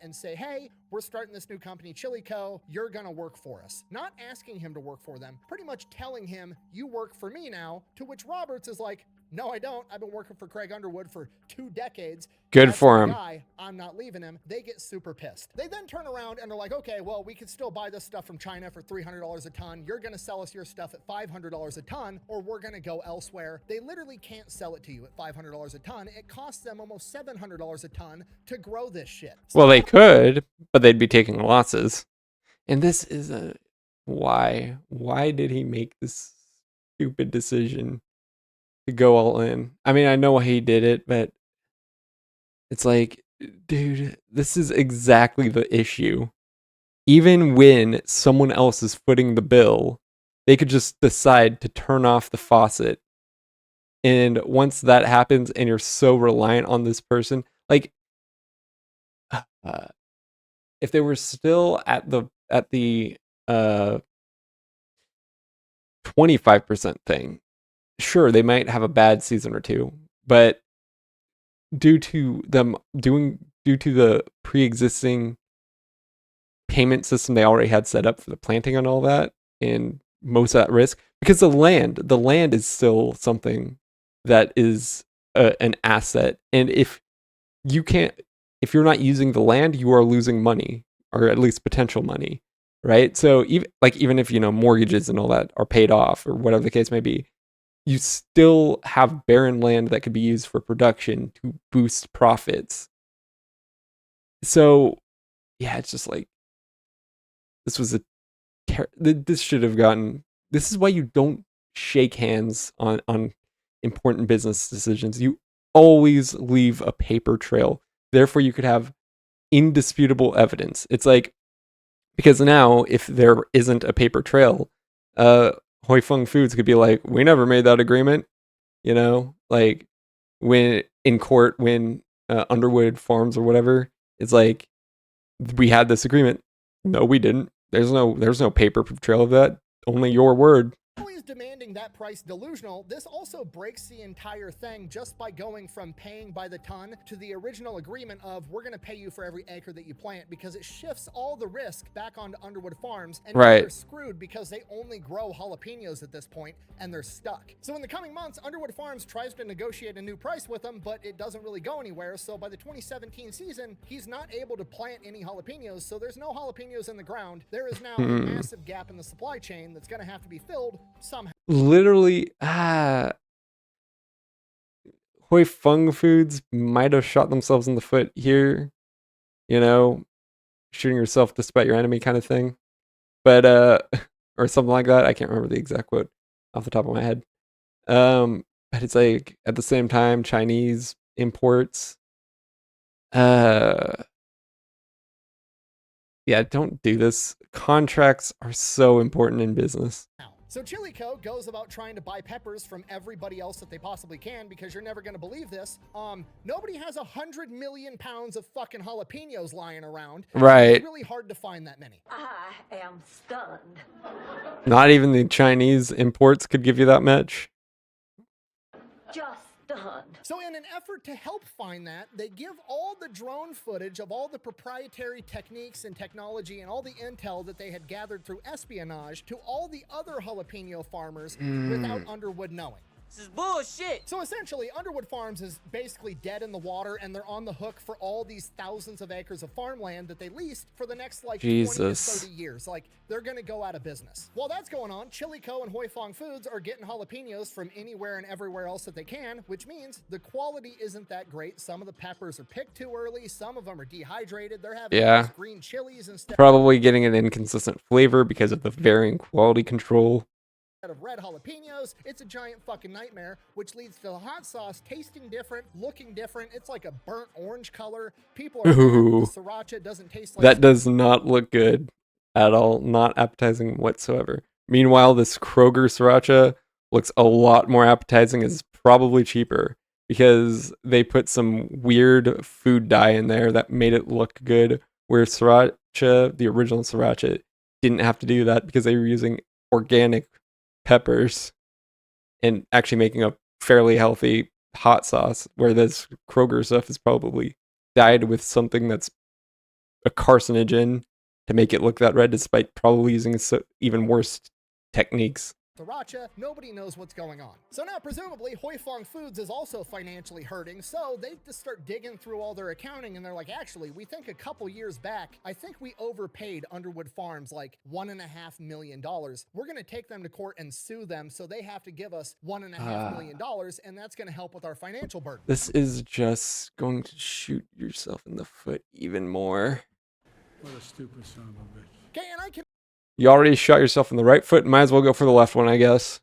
Speaker 2: And say, hey, we're starting this new company, Chili Co. You're gonna work for us. Not asking him to work for them, pretty much telling him, you work for me now, to which Roberts is like, no, I don't. I've been working for Craig Underwood for 2 decades.
Speaker 1: Good
Speaker 2: That's
Speaker 1: for
Speaker 2: my
Speaker 1: him.
Speaker 2: guy. I'm not leaving him. They get super pissed. They then turn around and are like, okay, well, we can still buy this stuff from China for $300 a ton. You're gonna sell us your stuff at $500 a ton, or we're gonna go elsewhere. They literally can't sell it to you at $500 a ton. It costs them almost $700 a ton to grow this shit. So
Speaker 1: Well, they could, but they'd be taking losses. And this is a why? Why did he make this stupid decision to go all in? I mean, I know why he did it, but it's like, dude, this is exactly the issue. Even when someone else is footing the bill, they could just decide to turn off the faucet. And once that happens and you're so reliant on this person, like if they were still at the 25% thing, sure, they might have a bad season or two, but due to the pre-existing payment system they already had set up for the planting and all that, and most at risk, because the land is still something that is an asset, and if you're not using the land, you are losing money, or at least potential money, right? So even if mortgages and all that are paid off or whatever the case may be, you still have barren land that could be used for production to boost profits. So yeah, it's just like this was this should have gotten. This is why you don't shake hands on important business decisions. You always leave a paper trail. Therefore, you could have indisputable evidence. It's like, because now, if there isn't a paper trail, Hoi Fong Foods could be like, we never made that agreement. Like when in court, when Underwood Farms or whatever, it's like, we had this agreement. No, we didn't. There's no paper trail of that. Only your word.
Speaker 2: Always demanding that price delusional, this also breaks the entire thing just by going from paying by the ton to the original agreement of we're going to pay you for every acre that you plant, because it shifts all the risk back onto Underwood Farms, and
Speaker 1: Right.
Speaker 2: they're screwed because they only grow jalapenos at this point and they're stuck. So in the coming months, Underwood Farms tries to negotiate a new price with them, but it doesn't really go anywhere. So by the 2017 season, he's not able to plant any jalapenos, so there's no jalapenos in the ground. There is now a massive gap in the supply chain that's going to have to be filled somehow.
Speaker 1: Literally, Hoi Fong Foods might have shot themselves in the foot here, shooting yourself despite your enemy kind of thing, but or something like that. I can't remember the exact quote off the top of my head. But it's like, at the same time, Chinese imports. Yeah, don't do this. Contracts are so important in business.
Speaker 2: So Chili Co. goes about trying to buy peppers from everybody else that they possibly can, because you're never going to believe this. Nobody has 100 million pounds of fucking jalapenos lying around.
Speaker 1: Right.
Speaker 2: It's really hard to find that many.
Speaker 9: I am stunned.
Speaker 1: Not even the Chinese imports could give you that much.
Speaker 9: Just stunned.
Speaker 2: So in an effort to help find that, they give all the drone footage of all the proprietary techniques and technology and all the intel that they had gathered through espionage to all the other jalapeno farmers without Underwood knowing.
Speaker 5: This is bullshit.
Speaker 2: So essentially, Underwood Farms is basically dead in the water, and they're on the hook for all these thousands of acres of farmland that they leased for the next 20 to 30 years. Like, they're going to go out of business. While that's going on, Chili Co. and Hoi Fong Foods are getting jalapenos from anywhere and everywhere else that they can, which means the quality isn't that great. Some of the peppers are picked too early. Some of them are dehydrated. They're having these green chilies instead.
Speaker 1: Probably getting an inconsistent flavor because of the varying quality control.
Speaker 2: Of red jalapenos. It's a giant fucking nightmare, which leads to the hot sauce tasting different, looking different. It's like a burnt orange color. People are
Speaker 1: Ooh.
Speaker 2: the sriracha doesn't taste like
Speaker 1: That does not look good at all. Not appetizing whatsoever. Meanwhile, this Kroger sriracha looks a lot more appetizing. It's probably cheaper. because they put some weird food dye in there that made it look good, where sriracha, the original sriracha, didn't have to do that because they were using organic peppers and actually making a fairly healthy hot sauce, where this Kroger stuff is probably dyed with something that's a carcinogen to make it look that red, despite probably using even worse techniques.
Speaker 2: Sriracha, nobody knows what's going on. So now presumably Hoi Fong Foods is also financially hurting, so they just start digging through all their accounting and they're like, actually, we think a couple years back, I think we overpaid Underwood Farms like $1.5 million. We're gonna take them to court and sue them, so they have to give us $1.5 million, and that's gonna help with our financial burden.
Speaker 1: This is just going to shoot yourself in the foot even more.
Speaker 10: What a stupid son of a bitch.
Speaker 2: Okay, and I can
Speaker 1: You already shot yourself in the right foot, might as well go for the left one, I guess.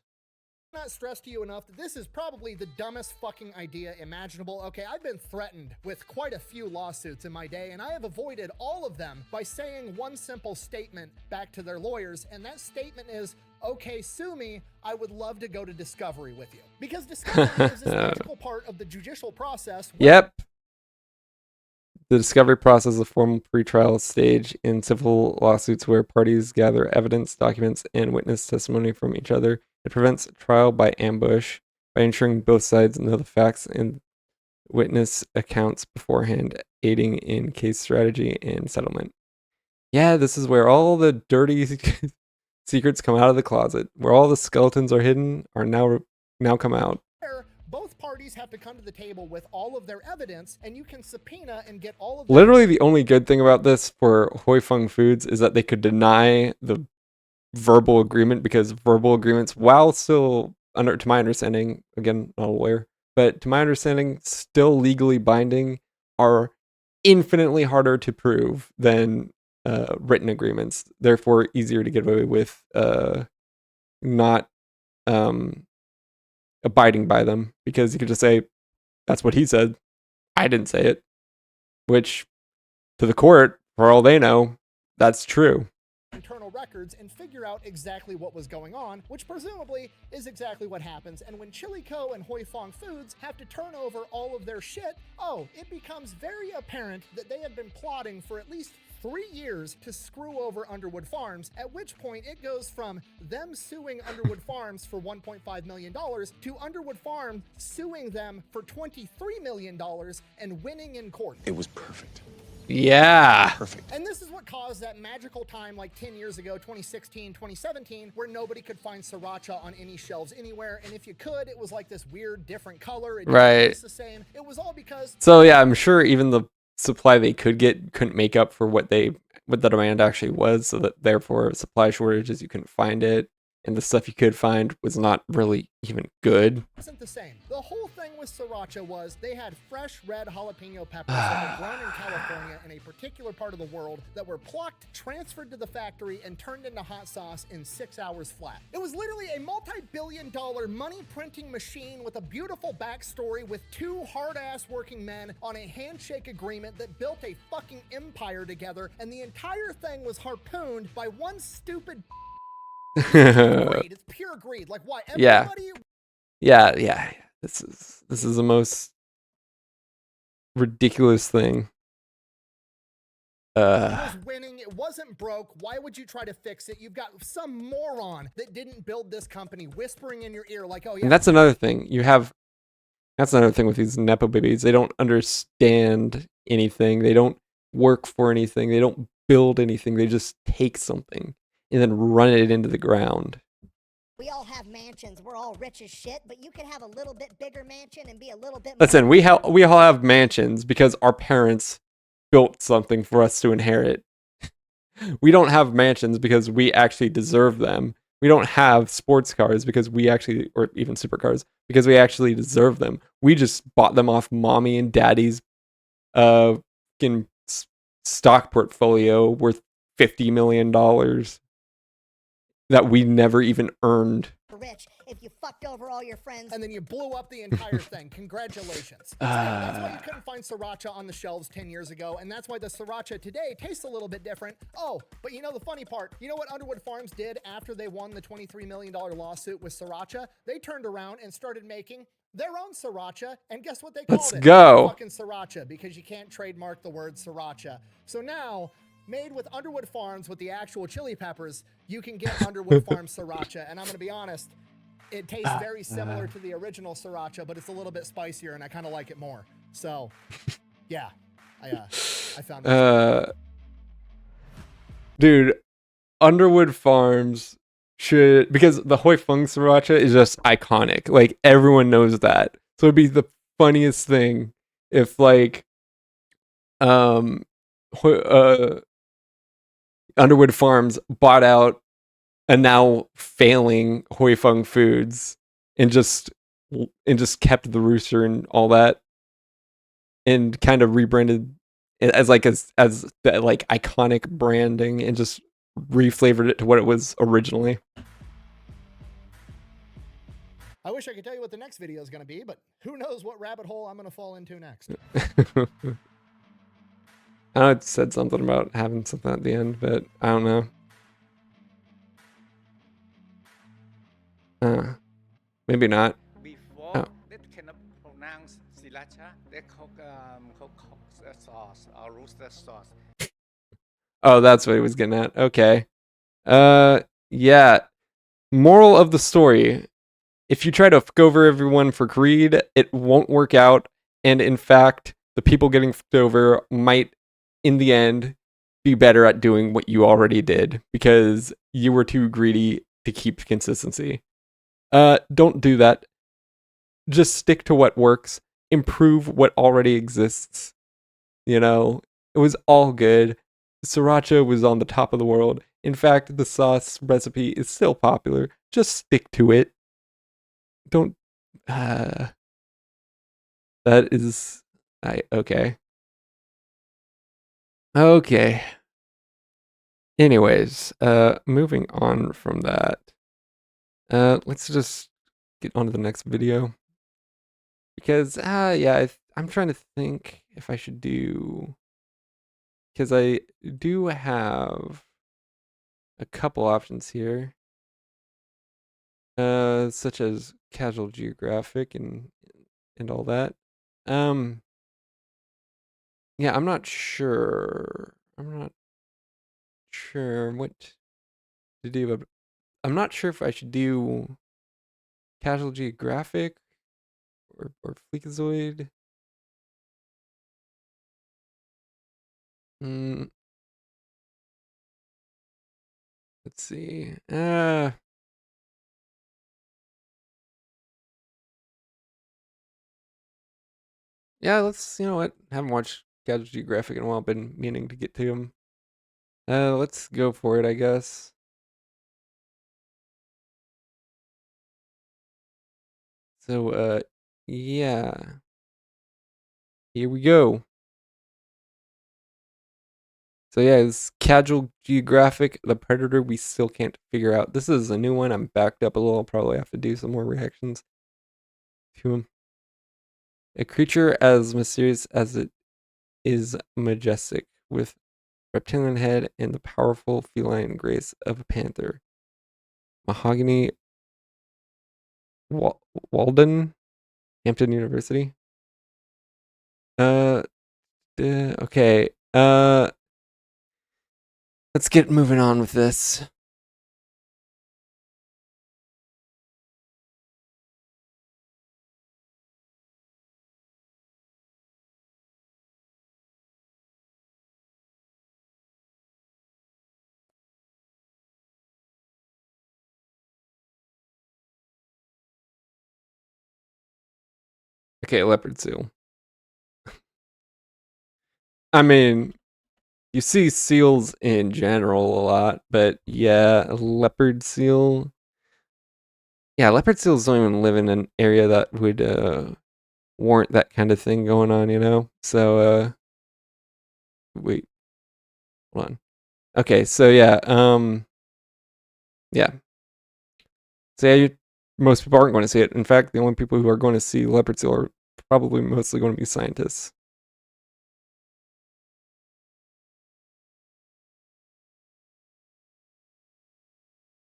Speaker 2: not stress to you enough that this is probably the dumbest fucking idea imaginable. Okay, I've been threatened with quite a few lawsuits in my day, and I have avoided all of them by saying one simple statement back to their lawyers, and that statement is, okay, sue me, I would love to go to discovery with you. Because discovery is this magical part of the judicial process.
Speaker 1: Yep. The discovery process is a formal pretrial stage in civil lawsuits where parties gather evidence, documents, and witness testimony from each other. It prevents trial by ambush by ensuring both sides know the facts and witness accounts beforehand, aiding in case strategy and settlement. Yeah, this is where all the dirty secrets come out of the closet, where all the skeletons are hidden are now come out.
Speaker 2: Both parties have to come to the table with all of their evidence, and you can subpoena and get all of
Speaker 1: Literally, the only good thing about this for Hoi Fong Foods is that they could deny the verbal agreement, because verbal agreements, while still to my understanding, again, not a lawyer, but to my understanding, still legally binding, are infinitely harder to prove than written agreements. Therefore, easier to get away with not abiding by them, because you could just say, that's what he said, I didn't say it, which to the court, for all they know, that's true.
Speaker 2: Internal records and figure out exactly what was going on, which presumably is exactly what happens. And when Chilico and Hoi Fong Foods have to turn over all of their shit, it becomes very apparent that they have been plotting for at least 3 years to screw over Underwood Farms, at which point it goes from them suing Underwood Farms for $1.5 million to Underwood Farms suing them for $23 million and winning in court.
Speaker 4: It was perfect.
Speaker 1: Yeah.
Speaker 4: Perfect.
Speaker 2: And this is what caused that magical time like 10 years ago, 2016, 2017, where nobody could find sriracha on any shelves anywhere. And if you could, it was like this weird different color. It didn't taste the same. It was all because...
Speaker 1: So yeah, I'm sure even the supply they could get couldn't make up for what the demand actually was, so that therefore supply shortages, you couldn't find it, and the stuff you could find was not really even good.
Speaker 2: Wasn't the same. The whole thing with sriracha was they had fresh red jalapeno peppers that were grown in California in a particular part of the world that were plucked, transferred to the factory, and turned into hot sauce in 6 hours flat. It was literally a multi-billion-dollar money printing machine with a beautiful backstory with 2 hard-ass working men on a handshake agreement that built a fucking empire together, and the entire thing was harpooned by one stupid greed. It's pure greed. Like, why? Everybody...
Speaker 1: Yeah. This is the most ridiculous thing.
Speaker 2: It was winning. It wasn't broke. Why would you try to fix it? You've got some moron that didn't build this company whispering in your ear like, oh yeah.
Speaker 1: And that's another thing. That's another thing with these Nepo babies. They don't understand anything. They don't work for anything. They don't build anything. They just take something and then run it into the ground.
Speaker 11: We all have mansions. We're all rich as shit, but you can have a little bit bigger mansion and be a little bit more...
Speaker 1: Listen, we all have mansions because our parents built something for us to inherit. We don't have mansions because we actually deserve them. We don't have sports cars because we actually, or even supercars, because we actually deserve them. We just bought them off mommy and daddy's stock portfolio worth $50 million that we never even earned.
Speaker 11: Rich, if you fucked over all your friends
Speaker 2: and then you blew up the entire thing. Congratulations. That's why you couldn't find sriracha on the shelves 10 years ago, and that's why the sriracha today tastes a little bit different. Oh, but you know the funny part? You know what Underwood Farms did after they won the $23 million lawsuit with sriracha? They turned around and started making their own sriracha, and guess what they called
Speaker 1: Let's
Speaker 2: it?
Speaker 1: go.
Speaker 2: Fucking sriracha, because you can't trademark the word sriracha. So now, made with Underwood Farms with the actual chili peppers, you can get Underwood Farms sriracha. And I'm gonna be honest, it tastes very similar to the original sriracha, but it's a little bit spicier, and I kind of like it more. So, yeah, I found it.
Speaker 1: Dude, Underwood Farms should, because the Hoi Fung sriracha is just iconic. Like everyone knows that. So it'd be the funniest thing if like Underwood Farms bought out a now failing Hoi Fung Foods and just kept the rooster and all that and kind of rebranded it as that like iconic branding and just reflavored it to what it was originally.
Speaker 2: I wish I could tell you what the next video is going to be, but who knows what rabbit hole I'm going to fall into next.
Speaker 1: I know it said something about having something at the end, but I don't know. Maybe not.
Speaker 5: Before, they cannot pronounce sriracha. They call sauce or rooster sauce.
Speaker 1: Oh, that's what he was getting at. Okay. Yeah. Moral of the story. If you try to fuck over everyone for greed, it won't work out. And in fact, the people getting fucked over might, in the end, be better at doing what you already did because you were too greedy to keep consistency. Don't do that. Just stick to what works. Improve what already exists. You know, it was all good. Sriracha was on the top of the world. In fact, the sauce recipe is still popular. Just stick to it. Don't that is okay. Anyways, moving on from that. Let's just get on to the next video. Because yeah, I'm trying to think if I should do, because I do have a couple options here. Such as Casual Geographic and all that. Yeah, I'm not sure what to do. But I'm not sure if I should do Casual Geographic or Freakazoid. Let's see. Yeah, you know what? Haven't watched Casual Geographic in a while. Been meaning to get to them. Let's go for it, I guess. So, yeah. Here we go. So yeah, it's Casual Geographic, The Predator we still can't figure out. This is a new one. I'm backed up a little. I'll probably have to do some more reactions to him. A creature as mysterious as it is majestic, with reptilian head and the powerful feline grace of a panther. Mahogany Walden, Hampton University. Okay. Let's get moving on with this. Okay, leopard seal. I mean, you see seals in general a lot, but yeah, a leopard seal. Yeah, leopard seals don't even live in an area that would warrant that kind of thing going on, you know? So, wait. Hold on. Okay, so yeah, yeah. So yeah, most people aren't going to see it. In fact, the only people who are going to see leopard seal are probably mostly going to be scientists.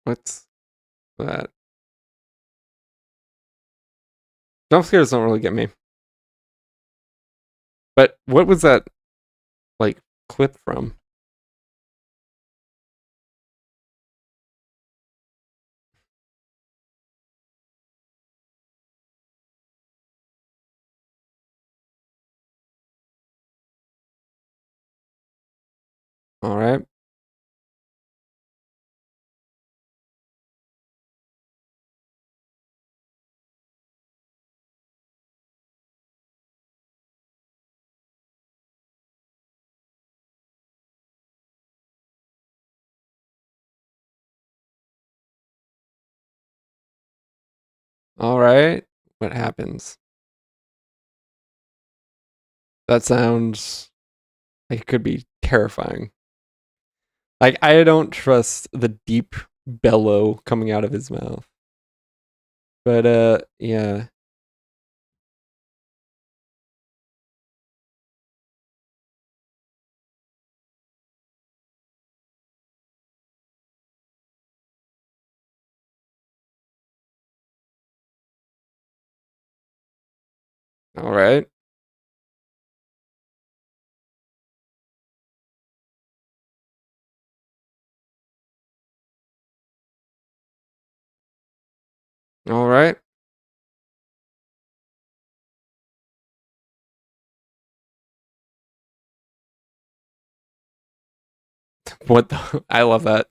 Speaker 1: What's that? Jump scares don't really get me. But what was that, like, clip from? All right. All right. What happens? That sounds like it could be terrifying. Like, I don't trust the deep bellow coming out of his mouth. But, yeah. All right. All right. What the? I love that.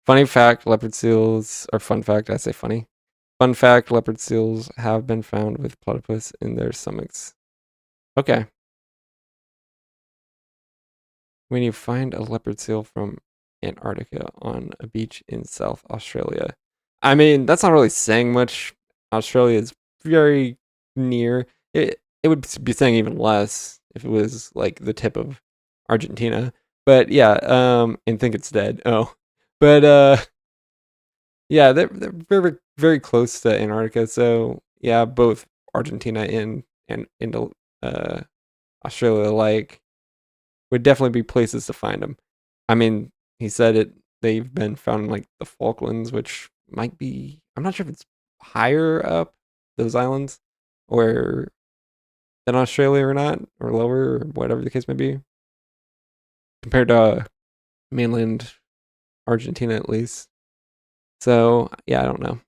Speaker 1: Funny fact, leopard seals, or fun fact, I say funny. Fun fact, leopard seals have been found with platypus in their stomachs. Okay. When you find a leopard seal from Antarctica on a beach in South Australia. I mean, that's not really saying much. Australia is very near. It would be saying even less if it was like the tip of Argentina. But yeah, and think it's dead. Oh. But yeah, they're very very close to Antarctica. So yeah, both Argentina and Australia like would definitely be places to find them. I mean, he said it. They've been found in like the Falklands, which might be. I'm not sure if it's higher up those islands, or than Australia or not, or lower, or whatever the case may be, compared to mainland Argentina at least. So yeah, I don't know.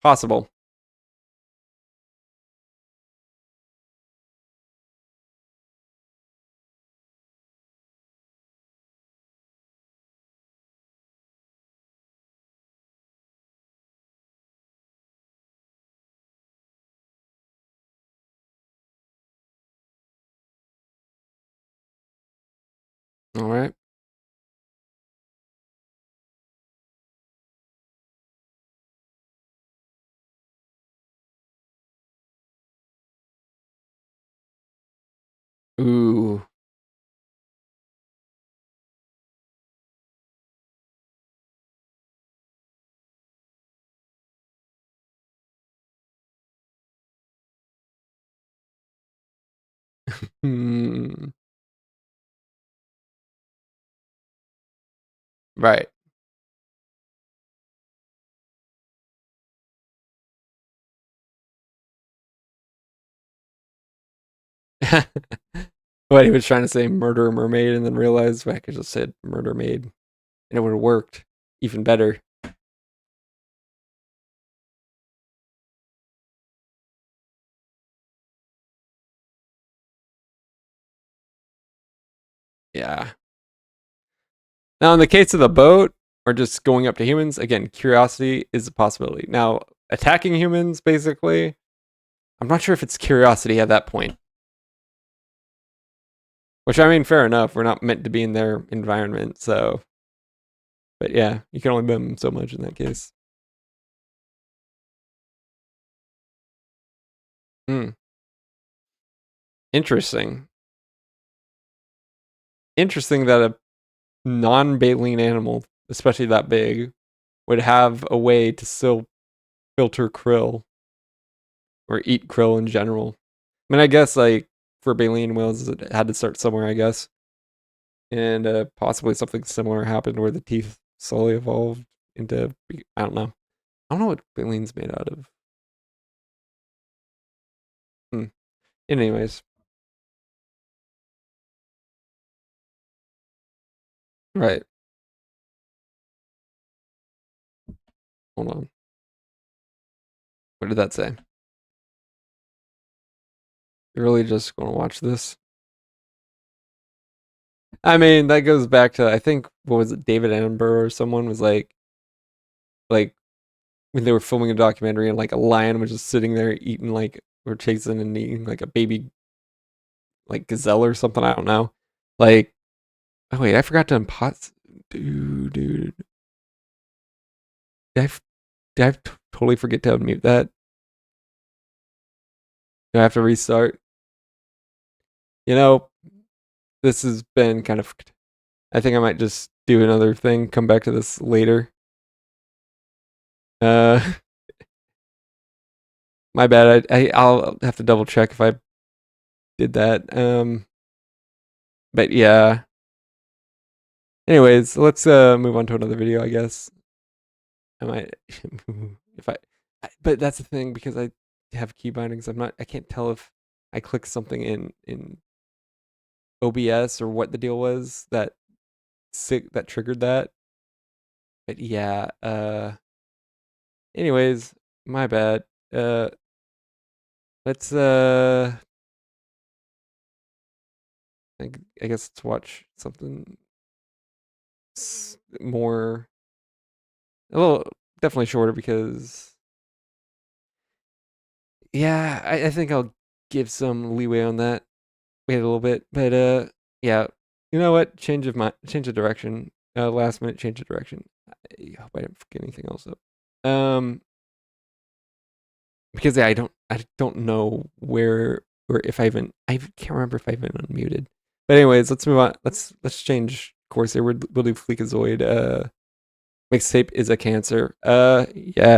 Speaker 1: Possible. All right. Ooh. Hmm. Right. What he was trying to say, murder mermaid, and then realized well, I could just said murder maid, and it would have worked even better. Yeah. Now, in the case of the boat, or just going up to humans, again, curiosity is a possibility. Now, attacking humans, basically, I'm not sure if it's curiosity at that point. Which, I mean, fair enough. We're not meant to be in their environment, so. But yeah, you can only blame them so much in that case. Hmm. Interesting. Interesting that a non-baleen animal, especially that big, would have a way to still filter krill or eat krill in general. I mean, I guess like for baleen whales, it had to start somewhere, I guess, and possibly something similar happened where the teeth slowly evolved into I don't know. I don't know what Baylene's made out of. Anyways. Right. Hold on. What did that say? You're really just going to watch this? I mean, that goes back to, I think, what was it, David Attenborough or someone was like when they were filming a documentary and like a lion was just sitting there eating like, or chasing and eating like a baby like gazelle or something. I don't know. Like, oh wait, I forgot to unpause. Dude. Did I totally forget to unmute that? Do I have to restart? You know, this has been kind of, I think I might just do another thing, come back to this later. My bad. I'll have to double check if I did that. But yeah. Anyways, let's move on to another video, I guess. I might but that's the thing, because I have key bindings. I can't tell if I click something in OBS or what the deal was that triggered that. But yeah, anyways, my bad. Let's I guess let's watch something more, a little definitely shorter, because yeah, I think I'll give some leeway on that. Wait a little bit, but yeah, you know what? Change of direction. Last minute change of direction. I hope I didn't forget anything else up. Because yeah, I don't know where, or if I can't remember if I even unmuted. But anyways, let's move on. Let's change course here. We'll do Freakazoid. Mixtape is a cancer. Yeah,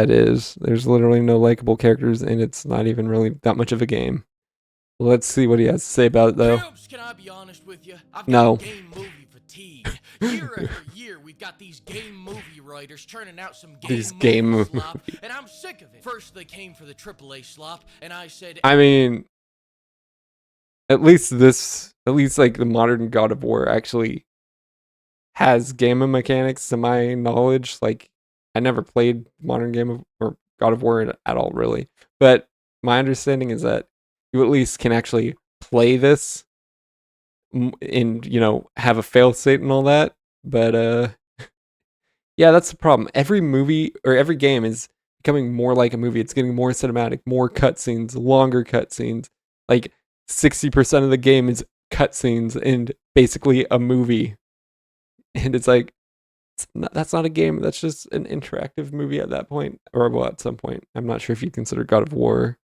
Speaker 1: it is. There's literally no likable characters, and it's not even really that much of a game. Let's see what he has to say about it, though.
Speaker 7: Can I be honest with you? I've
Speaker 1: No.
Speaker 7: got game movie fatigue. Year after year, we've got these game movie writers churning out some game movie slop, and I'm sick of it. First, they came for the AAA slop, and I said,
Speaker 1: I mean, at least like the modern God of War actually has game mechanics, to my knowledge. Like, I never played modern or God of War at all, really. But my understanding is that you at least can actually play this and, you know, have a fail state and all that. But yeah, that's the problem. Every movie or every game is becoming more like a movie. It's getting more cinematic, more cutscenes, longer cutscenes. Like 60% of the game is cutscenes and basically a movie. And it's like, that's not a game. That's just an interactive movie at that point, or well, at some point. I'm not sure if you consider God of War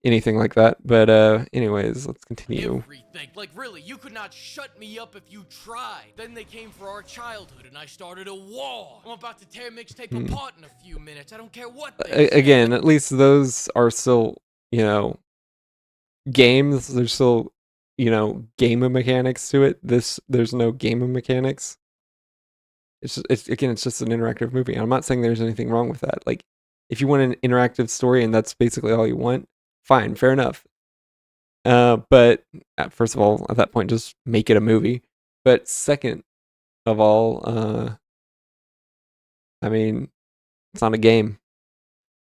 Speaker 1: anything like that. But anyways, let's continue.
Speaker 7: Everything. Like, really, you could not shut me up if you tried. Then they came for our childhood, and I started a war. I'm about to tear Mixtape apart in a few minutes. I don't care what they say.
Speaker 1: Again, at least those are still, you know, games. There's still, you know, game mechanics to it. There's no game mechanics. It's just an interactive movie. I'm not saying there's anything wrong with that. Like, if you want an interactive story and that's basically all you want, fine, fair enough. But first of all, at that point, just make it a movie. But second of all, I mean, it's not a game.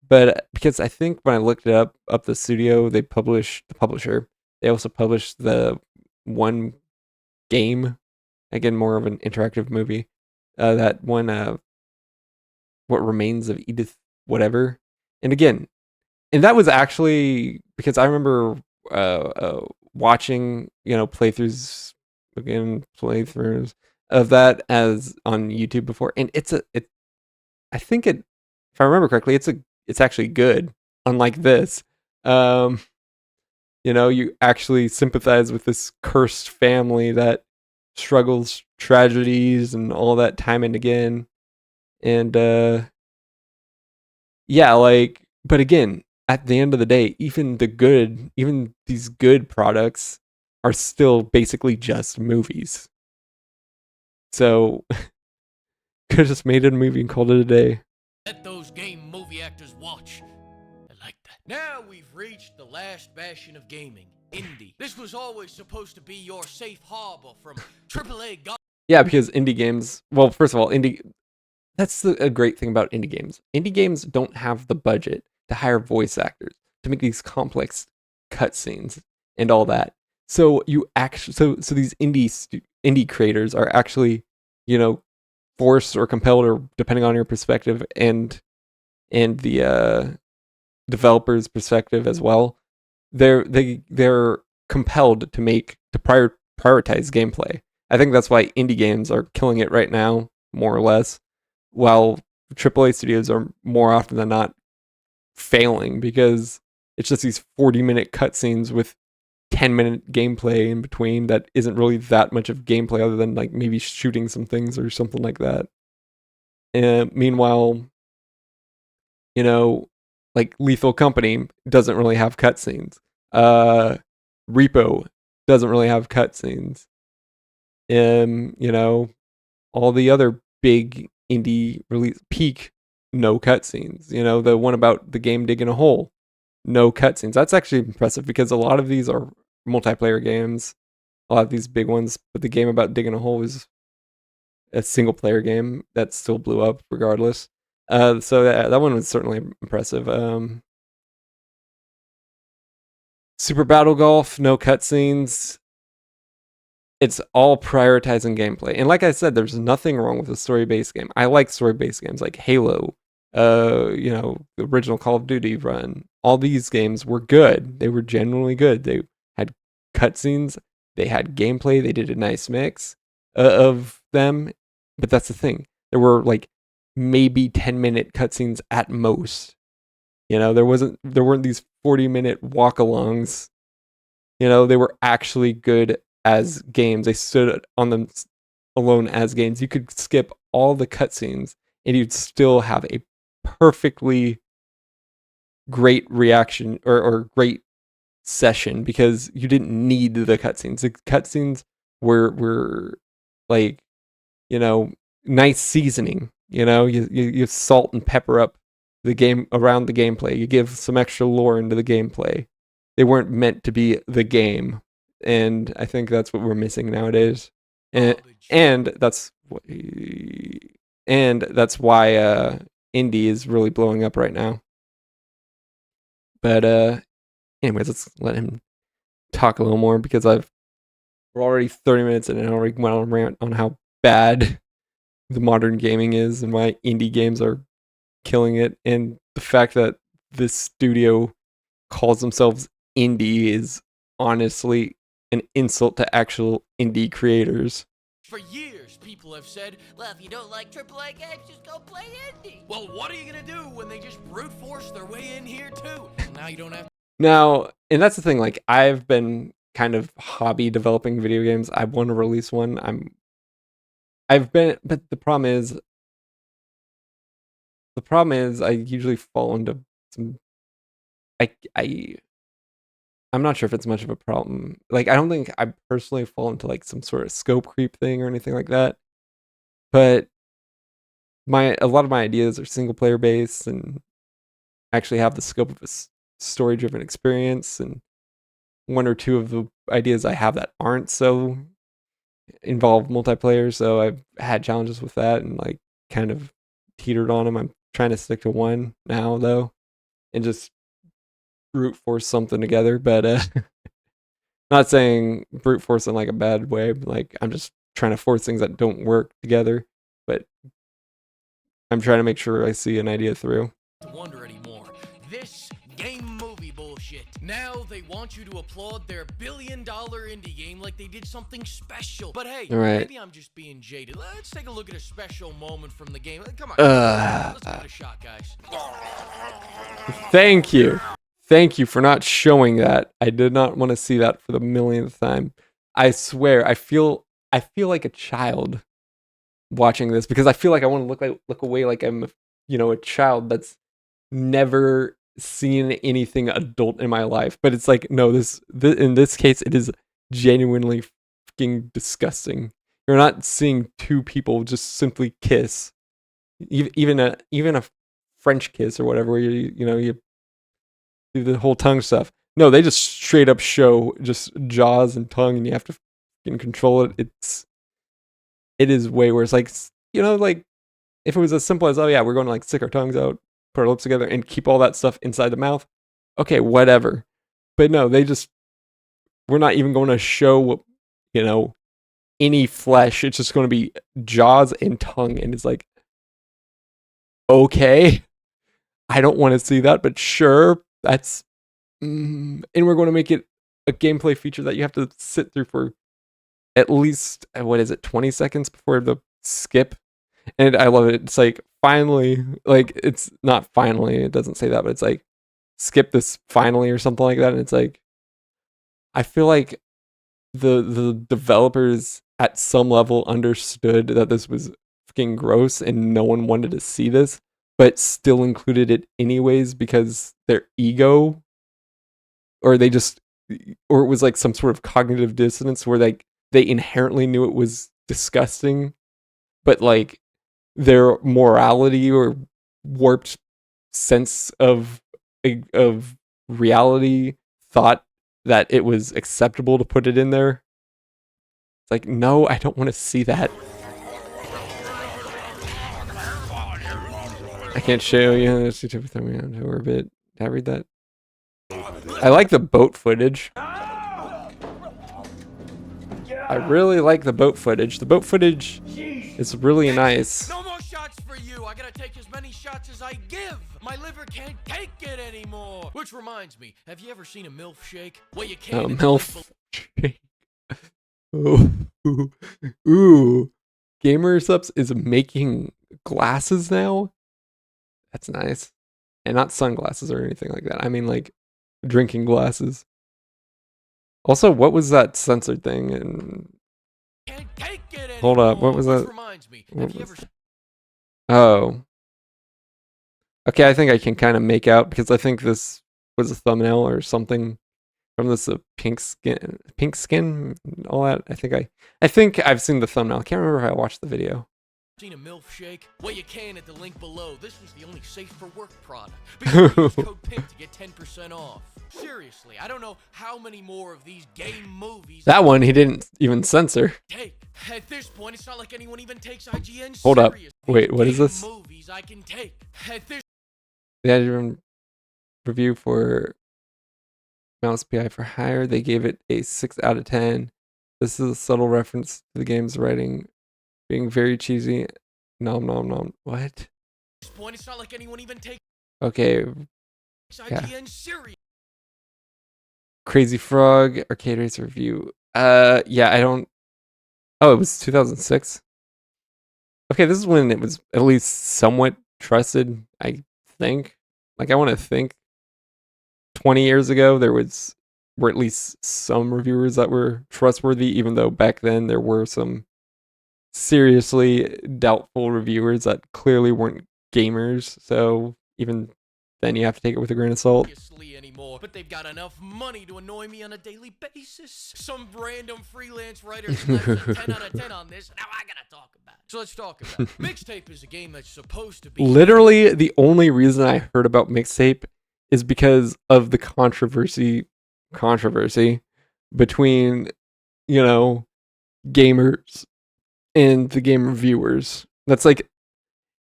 Speaker 1: But because I think when I looked it up the studio, the publisher, they also published the one game, again, more of an interactive movie. That one, What Remains of Edith whatever. And again, and that was actually because I remember watching, you know, playthroughs of that as on YouTube before, and I think if I remember correctly, it's actually good. Unlike this, you know, you actually sympathize with this cursed family that struggles, tragedies, and all that time and again. And yeah, like, but again, at the end of the day, even these good products are still basically just movies. So could have just made it a movie and called it a day.
Speaker 7: let those game movie actors watch. I like that. Now we've reached the last bastion of gaming, indie. This was always supposed to be your safe harbor from AAA god.
Speaker 1: Yeah, because indie games, well, first of all, that's a great thing about indie games. Indie games don't have the budget to hire voice actors to make these complex cutscenes and all that. So you actually, so these indie creators are actually, forced or compelled, or depending on your perspective and the developer's perspective as well, they're compelled to prioritize gameplay. I think that's why indie games are killing it right now, more or less, while AAA studios are more often than not failing because it's just these 40-minute cutscenes with 10-minute gameplay in between that isn't really that much of gameplay other than like maybe shooting some things or something like that. And meanwhile, like Lethal Company doesn't really have cutscenes. Repo doesn't really have cutscenes. All the other big indie release, Peak, no cutscenes. The one about the game digging a hole, no cutscenes. That's actually impressive because a lot of these are multiplayer games, a lot of these big ones, but the game about digging a hole is a single player game that still blew up regardless. So that one was certainly impressive. Super Battle Golf, no cutscenes. It's all prioritizing gameplay. And like I said, there's nothing wrong with a story-based game. I like story-based games like Halo, the original Call of Duty run. All these games were good. They were genuinely good. They had cutscenes. They had gameplay. They did a nice mix of them. But that's the thing. There were like maybe 10-minute cutscenes at most. There weren't these 40-minute walk-alongs. They were actually good as games. They stood on them alone as games. You could skip all the cutscenes and you'd still have a perfectly great reaction or great session because you didn't need the cutscenes. The cutscenes were like, nice seasoning. You salt and pepper up the game around the gameplay. You give some extra lore into the gameplay. They weren't meant to be the game. And I think that's what we're missing nowadays. And that's why indie is really blowing up right now. But anyways, let's let him talk a little more because we're already 30 minutes in and I already went on a rant on how bad the modern gaming is and why indie games are killing it, and the fact that this studio calls themselves indie is honestly an insult to actual indie creators.
Speaker 7: For years, people have said, well, if you don't like AAA games, just go play indie. Well, what are you going to do when they just brute force their way in here, too? Now you don't have...
Speaker 1: Now, and that's the thing, like, I've been kind of hobby developing video games. I want to release one. But the problem is I usually fall into some... I'm not sure if it's much of a problem. Like, I don't think I personally fall into like some sort of scope creep thing or anything like that. But a lot of my ideas are single player based and actually have the scope of a story driven experience. And one or two of the ideas I have that aren't so involve multiplayer. So I've had challenges with that and like kind of teetered on them. I'm trying to stick to one now though, and just brute force something together, but not saying brute force in like a bad way, but like I'm just trying to force things that don't work together, but I'm trying to make sure I see an idea through.
Speaker 7: To wonder anymore. This game movie bullshit. Now they want you to applaud their billion-dollar indie game like they did something special. But hey, maybe I'm just being jaded. Let's take a look at a special moment from the game. Come on, let's give it a shot, guys.
Speaker 1: Thank you. Thank you for not showing that. I did not want to see that for the millionth time. I swear, I feel like a child watching this because I feel like I want to look away like I'm, a child that's never seen anything adult in my life. But it's like, no, this in this case, it is genuinely fucking disgusting. You're not seeing two people just simply kiss. Even a French kiss or whatever, where you do the whole tongue stuff. No, they just straight up show just jaws and tongue, and you have to control it. It is way worse. Like, like if it was as simple as, oh yeah, we're going to like stick our tongues out, put our lips together, and keep all that stuff inside the mouth. Okay, whatever. But no, we're not even going to show, any flesh. It's just going to be jaws and tongue, and it's like, okay, I don't want to see that, but sure, that's, and we're going to make it a gameplay feature that you have to sit through for at least, 20 seconds before the skip. And I love it. It's like, finally, like, it's not finally, it doesn't say that, but it's like, skip this finally or something like that. And it's like, I feel like the developers at some level understood that this was fucking gross and no one wanted to see this, but still included it anyways because their ego, or it was like some sort of cognitive dissonance where they inherently knew it was disgusting, but like their morality or warped sense of reality thought that it was acceptable to put it in there. It's like, no, I don't want to see that. I can't show you. Let's see if throw me onto orbit. Did I read that? I like the boat footage. I really like the boat footage. The boat footage is really nice.
Speaker 7: No more shots for you. I gotta take as many shots as I give. My liver can't take it anymore. Which reminds me, have you ever seen a MILF shake? Well, you can't.
Speaker 1: MILF shake. Ooh. Gamer Subs is making glasses now. That's nice. And not sunglasses or anything like that. I mean, like, drinking glasses. Also, what was that censored thing? And hold up, what was that? Oh. Okay, I think I can kind of make out, because I think this was a thumbnail or something from this pink skin, all that. I think I've seen the thumbnail. I can't remember if I watched the video.
Speaker 7: Seen a MILF shake? Well, you can at the link below. This was the only safe for work product. Be sure to use code PIMP to get 10% off. Seriously, I don't know how many more of these game movies.
Speaker 1: That one he didn't even censor.
Speaker 7: Take. At this point, it's not like anyone even takes IGN
Speaker 1: Hold up.
Speaker 7: serious.
Speaker 1: Wait, what is this?
Speaker 7: Movies I can take. At this
Speaker 1: The IGN review for Mouse PI for Hire, they gave it a 6 out of 10. This is a subtle reference to the game's writing being very cheesy. Nom nom nom. What?
Speaker 7: At this point, it's not like anyone even takes
Speaker 1: Okay.
Speaker 7: IGN serious.
Speaker 1: Crazy Frog Arcade Race review. Yeah, I don't. Oh, it was 2006. Okay, this is when it was at least somewhat trusted, I think. Like, I want to think 20 years ago were at least some reviewers that were trustworthy, even though back then there were some seriously doubtful reviewers that clearly weren't gamers. So even then you have to take it with a grain of salt.
Speaker 7: Anymore, but they've got enough money to annoy me on a daily basis. Some random freelance writer slaps a 10 out of 10 on this. Now I gotta talk about it. So let's talk about it. Mixtape is a game that's supposed to be...
Speaker 1: Literally, the only reason I heard about Mixtape is because of the controversy between, gamers and the game reviewers. That's like,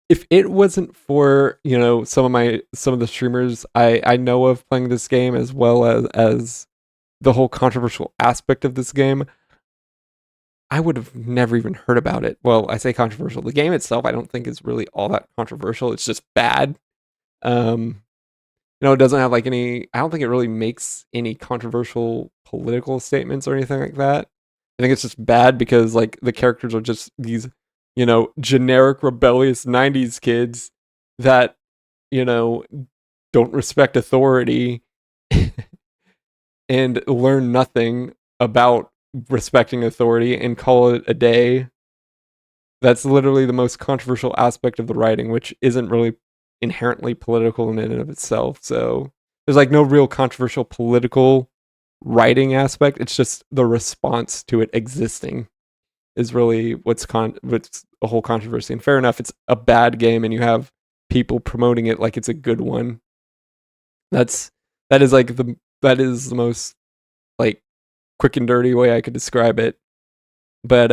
Speaker 1: if it wasn't for, some of the streamers I know of playing this game, as well as the whole controversial aspect of this game, I would have never even heard about it. Well, I say controversial. The game itself, I don't think is really all that controversial. It's just bad. It doesn't have like I don't think it really makes any controversial political statements or anything like that. I think it's just bad because like the characters are just these generic rebellious 90s kids that, don't respect authority and learn nothing about respecting authority and call it a day. That's literally the most controversial aspect of the writing, which isn't really inherently political in and of itself. So there's like no real controversial political writing aspect. It's just the response to it existing is really what's a whole controversy. And fair enough, it's a bad game and you have people promoting it like it's a good one. That is the most like quick and dirty way I could describe it. But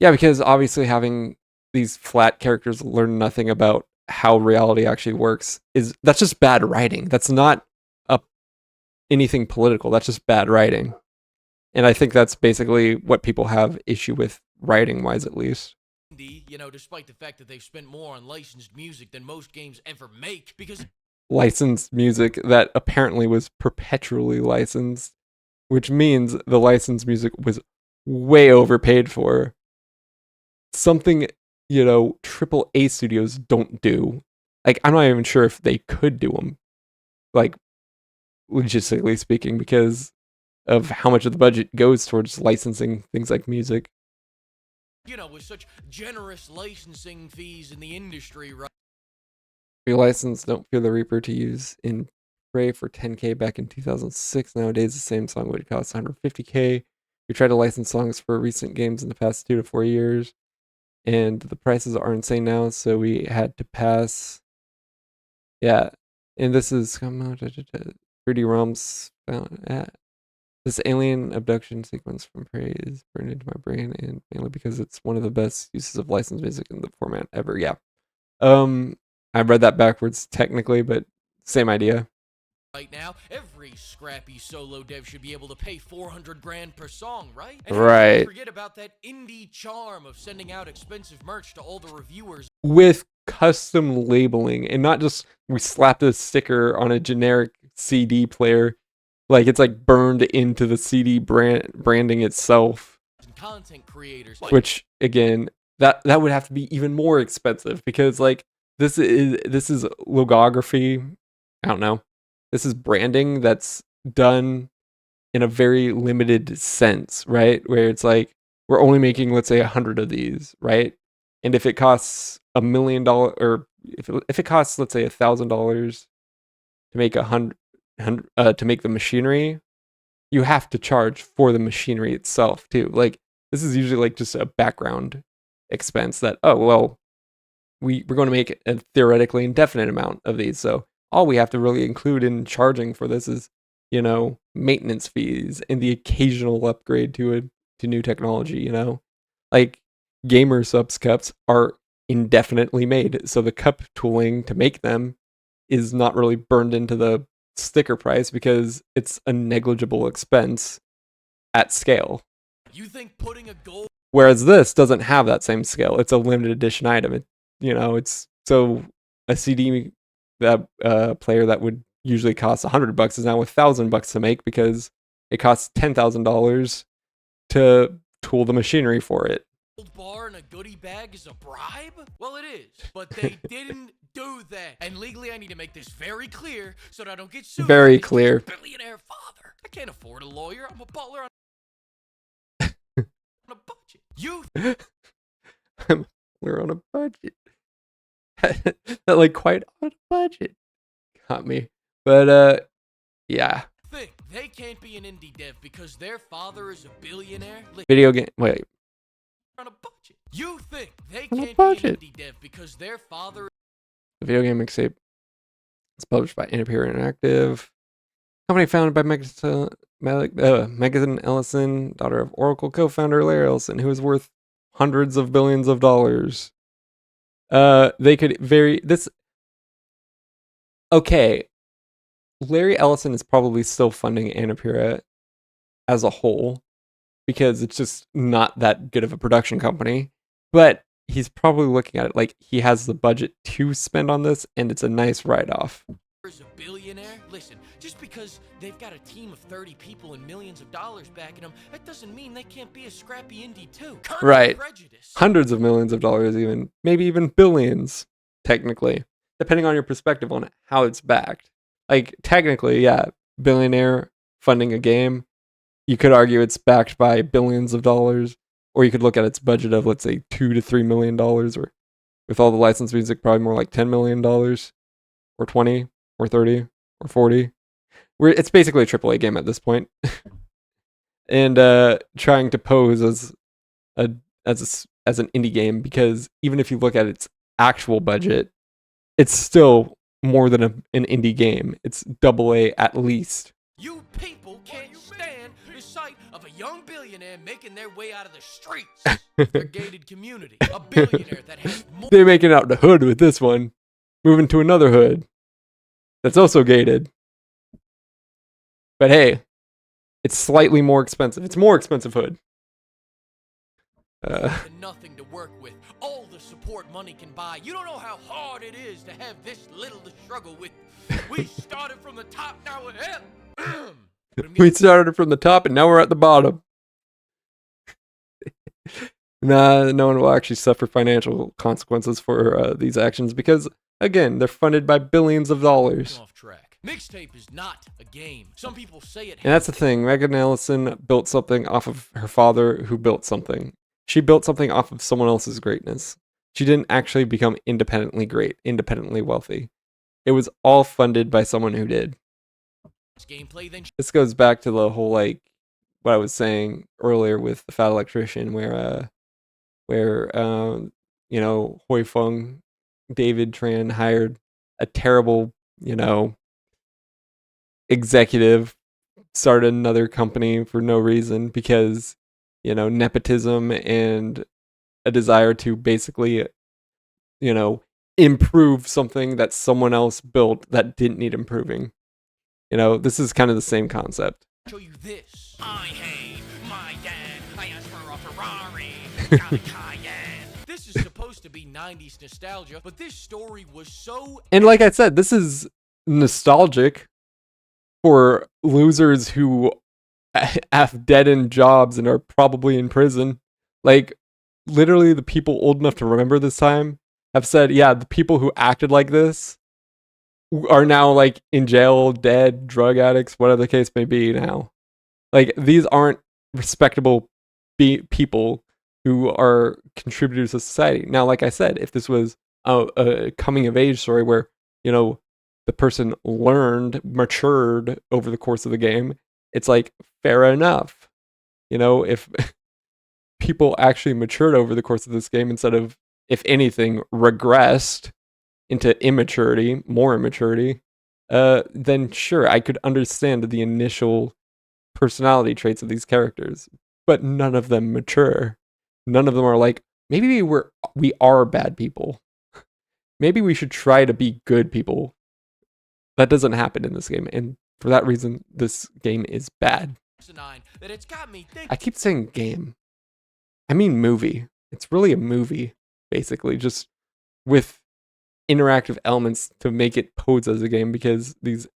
Speaker 1: yeah, because obviously having these flat characters learn nothing about how reality actually works that's just bad writing. That's not anything political. That's just bad writing. And I think that's basically what people have issue with, writing wise at least.
Speaker 7: You know, despite the fact that they've spent more on licensed music than most games ever make, because
Speaker 1: licensed music that apparently was perpetually licensed, which means the licensed music was way overpaid for. Something, you know, AAA studios don't do. Like, I'm not even sure if they could do them, like, logistically speaking, because of how much of the budget goes towards licensing things like music.
Speaker 7: You know, with such generous licensing fees in the industry, right?
Speaker 1: Free license Don't Fear the Reaper to use in Prey for $10K back in 2006. Nowadays, the same song would cost $150K. We tried to license songs for recent games in the past 2 to 4 years, and the prices are insane now, so we had to pass. Yeah, and this is 3D Realms found at. This alien abduction sequence from Prey is burned into my brain, and mainly because it's one of the best uses of licensed music in the format ever. Yeah. I read that backwards technically, but same idea.
Speaker 7: Right now, every scrappy solo dev should be able to pay $400 per song, right?
Speaker 1: And right.
Speaker 7: Forget about that indie charm of sending out expensive merch to all the reviewers
Speaker 1: with custom labeling, and not just we slapped a sticker on a generic CD player. Like, it's like burned into the CD branding itself.
Speaker 7: Content creators.
Speaker 1: Which, again, that would have to be even more expensive, because like this is logography. I don't know. This is branding that's done in a very limited sense, right? Where it's like, we're only making, let's say, 100 of these, right? And if it costs $1 million, or if it costs, let's say, $1,000 to make to make the machinery, you have to charge for the machinery itself too. Like, this is usually like just a background expense that, oh well, we're going to make a theoretically indefinite amount of these, so all we have to really include in charging for this is, you know, maintenance fees and the occasional upgrade to new technology. You know, like gamer subs cups are indefinitely made, so the cup tooling to make them is not really burned into the sticker price because it's a negligible expense at scale.
Speaker 7: You think putting a goal?
Speaker 1: Whereas this doesn't have that same scale. It's a limited edition item. It's so a CD that player that would usually cost $100 is now $1,000 to make, because it costs $10,000 to tool the machinery for it.
Speaker 7: Bar and a goodie bag is a bribe? Well, it is, but they didn't do that. And legally, I need to make this very clear so that I don't get sued.
Speaker 1: Very clear.
Speaker 7: Billionaire father. I can't afford a lawyer. I'm a butler on a budget.
Speaker 1: We're on a budget. That like quite on a budget. Got me. But yeah.
Speaker 7: Think they can't be an indie dev because their father is a billionaire?
Speaker 1: Video game. Wait.
Speaker 7: On a budget. You think they can't be an indie dev because their father?
Speaker 1: The video game mixtape. It's published by Interpeer Interactive. Company founded by Megan Ellison, daughter of Oracle co-founder Larry Ellison, who is worth hundreds of billions of dollars. They could okay. Larry Ellison is probably still funding Annapurna as a whole, because it's just not that good of a production company. But he's probably looking at it like he has the budget to spend on this, and it's a nice write-off.
Speaker 7: Is a billionaire? Listen, just because they've got a team of 30 people and millions of dollars backing them, that doesn't mean they can't be a scrappy indie too.
Speaker 1: Right.
Speaker 7: Prejudice.
Speaker 1: Hundreds of millions of dollars, even. Maybe even billions, technically. Depending on your perspective on how it's backed. Like, technically, yeah, billionaire funding a game, you could argue it's backed by billions of dollars, or you could look at its budget of, let's say, $2 to $3 million, or with all the licensed music, probably more like $10 million, or 20, or 30, or 40. It's basically a AAA game at this point. And trying to pose as an indie game, because even if you look at its actual budget, it's still more than an indie game. It's AA at least.
Speaker 7: You people can't stand the sight of a young billionaire making their way out of the streets of their gated community. A billionaire that has more.
Speaker 1: They're making out the hood with this one, moving to another hood that's also gated. But hey, it's slightly more expensive. It's more expensive hood.
Speaker 7: Nothing to work with. All the support money can buy. You don't know how hard it is to have this little to struggle with. We started from the top, now we're here.
Speaker 1: We started from the top and now we're at the bottom. Nah, no one will actually suffer financial consequences for these actions because, again, they're funded by billions of dollars.
Speaker 7: Off track. Mixtape is not a game. Some people say it.
Speaker 1: And that's the thing. Megan Ellison built something off of her father who built something. She built something off of someone else's greatness. She didn't actually become independently great, independently wealthy. It was all funded by someone who did.
Speaker 7: Gameplay, then
Speaker 1: this goes back to the whole, like, what I was saying earlier with the Fat Electrician, where you know, Hoi Fung, David Tran hired a terrible, you know, executive, started another company for no reason because, you know, nepotism and a desire to basically, you know, improve something that someone else built that didn't need improving. You know, this is kind of the same concept.
Speaker 7: Show you this. I hate my dad. I asked for a Ferrari. Got a Cayenne. This is supposed to be 90s nostalgia, but this story was so.
Speaker 1: And like I said, this is nostalgic for losers who have dead-end jobs and are probably in prison. Like, literally, the people old enough to remember this time have said, yeah, the people who acted like this are now, like, in jail, dead, drug addicts, whatever the case may be now. Like, these aren't respectable people who are contributors to society. Now, like I said, if this was a coming-of-age story where, you know, the person learned, matured over the course of the game, it's like, fair enough. You know, if people actually matured over the course of this game instead of, if anything, regressed into immaturity, more immaturity, then sure, I could understand the initial personality traits of these characters, but none of them mature. None of them are like, maybe we are bad people. Maybe we should try to be good people. That doesn't happen in this game, and for that reason, this game is bad.
Speaker 7: That it's got me thinking.
Speaker 1: I keep saying game. I mean movie. It's really a movie, basically, just with interactive elements to make it pose as a game because these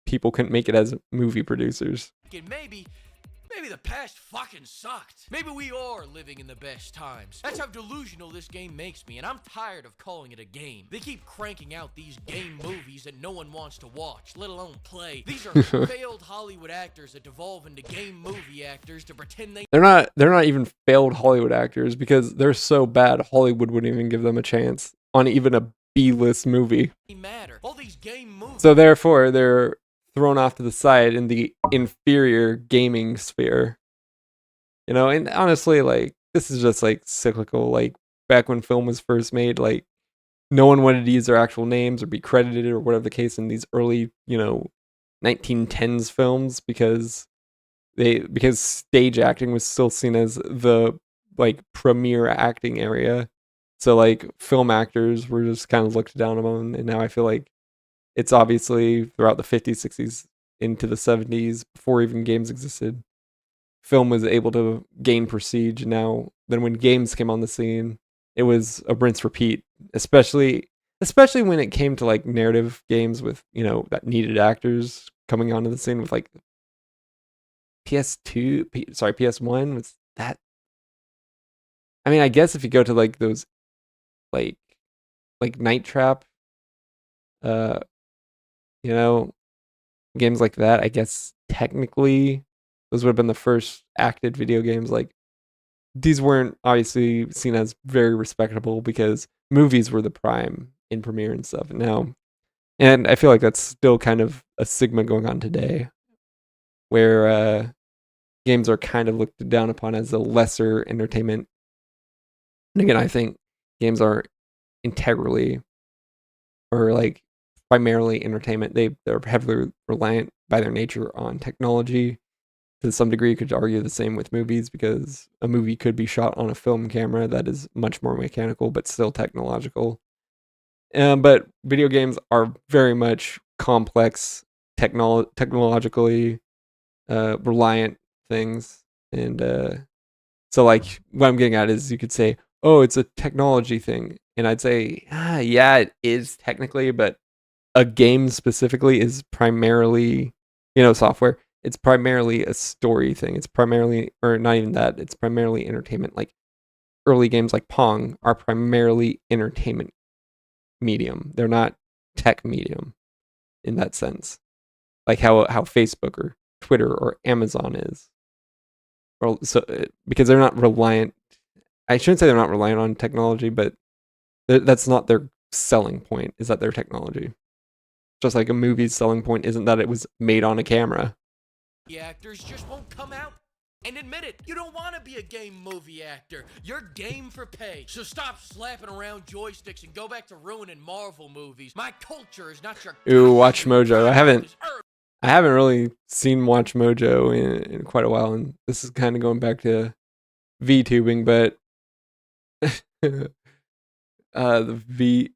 Speaker 1: people couldn't make it as movie producers.
Speaker 7: Maybe the past fucking sucked. Maybe we are living in the best times. That's how delusional this game makes me, and I'm tired of calling it a game. They keep cranking out these game movies that no one wants to watch, let alone play. These are failed Hollywood actors that devolve into game movie actors to pretend they.
Speaker 1: They're not even failed Hollywood actors because they're so bad Hollywood wouldn't even give them a chance on even a B-list movie.
Speaker 7: Matter. All these game movies.
Speaker 1: So therefore, they're thrown off to the side in the inferior gaming sphere. You know, and honestly, like, this is just, like, cyclical. Like, back when film was first made, like, no one wanted to use their actual names or be credited or whatever the case in these early, you know, 1910s films because stage acting was still seen as the, like, premier acting area. So, like, film actors were just kind of looked down upon, and now I feel like it's obviously throughout the 50s, 60s, into the 70s, before even games existed, film was able to gain prestige. And now, then when games came on the scene, it was a rinse repeat, especially when it came to, like, narrative games with, you know, that needed actors coming onto the scene with, like, PS1, was that? I mean, I guess if you go to, like, those, like Night Trap, you know, games like that, I guess technically those would have been the first acted video games. Like, these weren't obviously seen as very respectable because movies were the prime in premiere and stuff. And I feel like that's still kind of a stigma going on today, where games are kind of looked down upon as a lesser entertainment. And again, I think games are integrally or like primarily entertainment. They're heavily reliant by their nature on technology. To some degree, you could argue the same with movies because a movie could be shot on a film camera that is much more mechanical but still technological. But video games are very much complex, technologically reliant things. And so, like, what I'm getting at is you could say, oh, it's a technology thing. And I'd say, yeah, it is technically, but a game specifically is primarily, software. It's primarily a story thing. It's primarily, or not even that, it's primarily entertainment. Like early games like Pong are primarily entertainment medium. They're not tech medium in that sense. Like how Facebook or Twitter or Amazon is. Or so because they're not reliant. I shouldn't say they're not reliant on technology, but that's not their selling point, is that their technology. Just like a movie's selling point isn't that it was made on a camera.
Speaker 7: The actors just won't come out and admit it. You don't want to be a game movie actor. You're game for pay. So stop slapping around joysticks and go back to ruining Marvel movies. My culture is not your...
Speaker 1: Ooh, Watch Mojo. I haven't really seen Watch Mojo in quite a while, and this is kind of going back to VTubing, but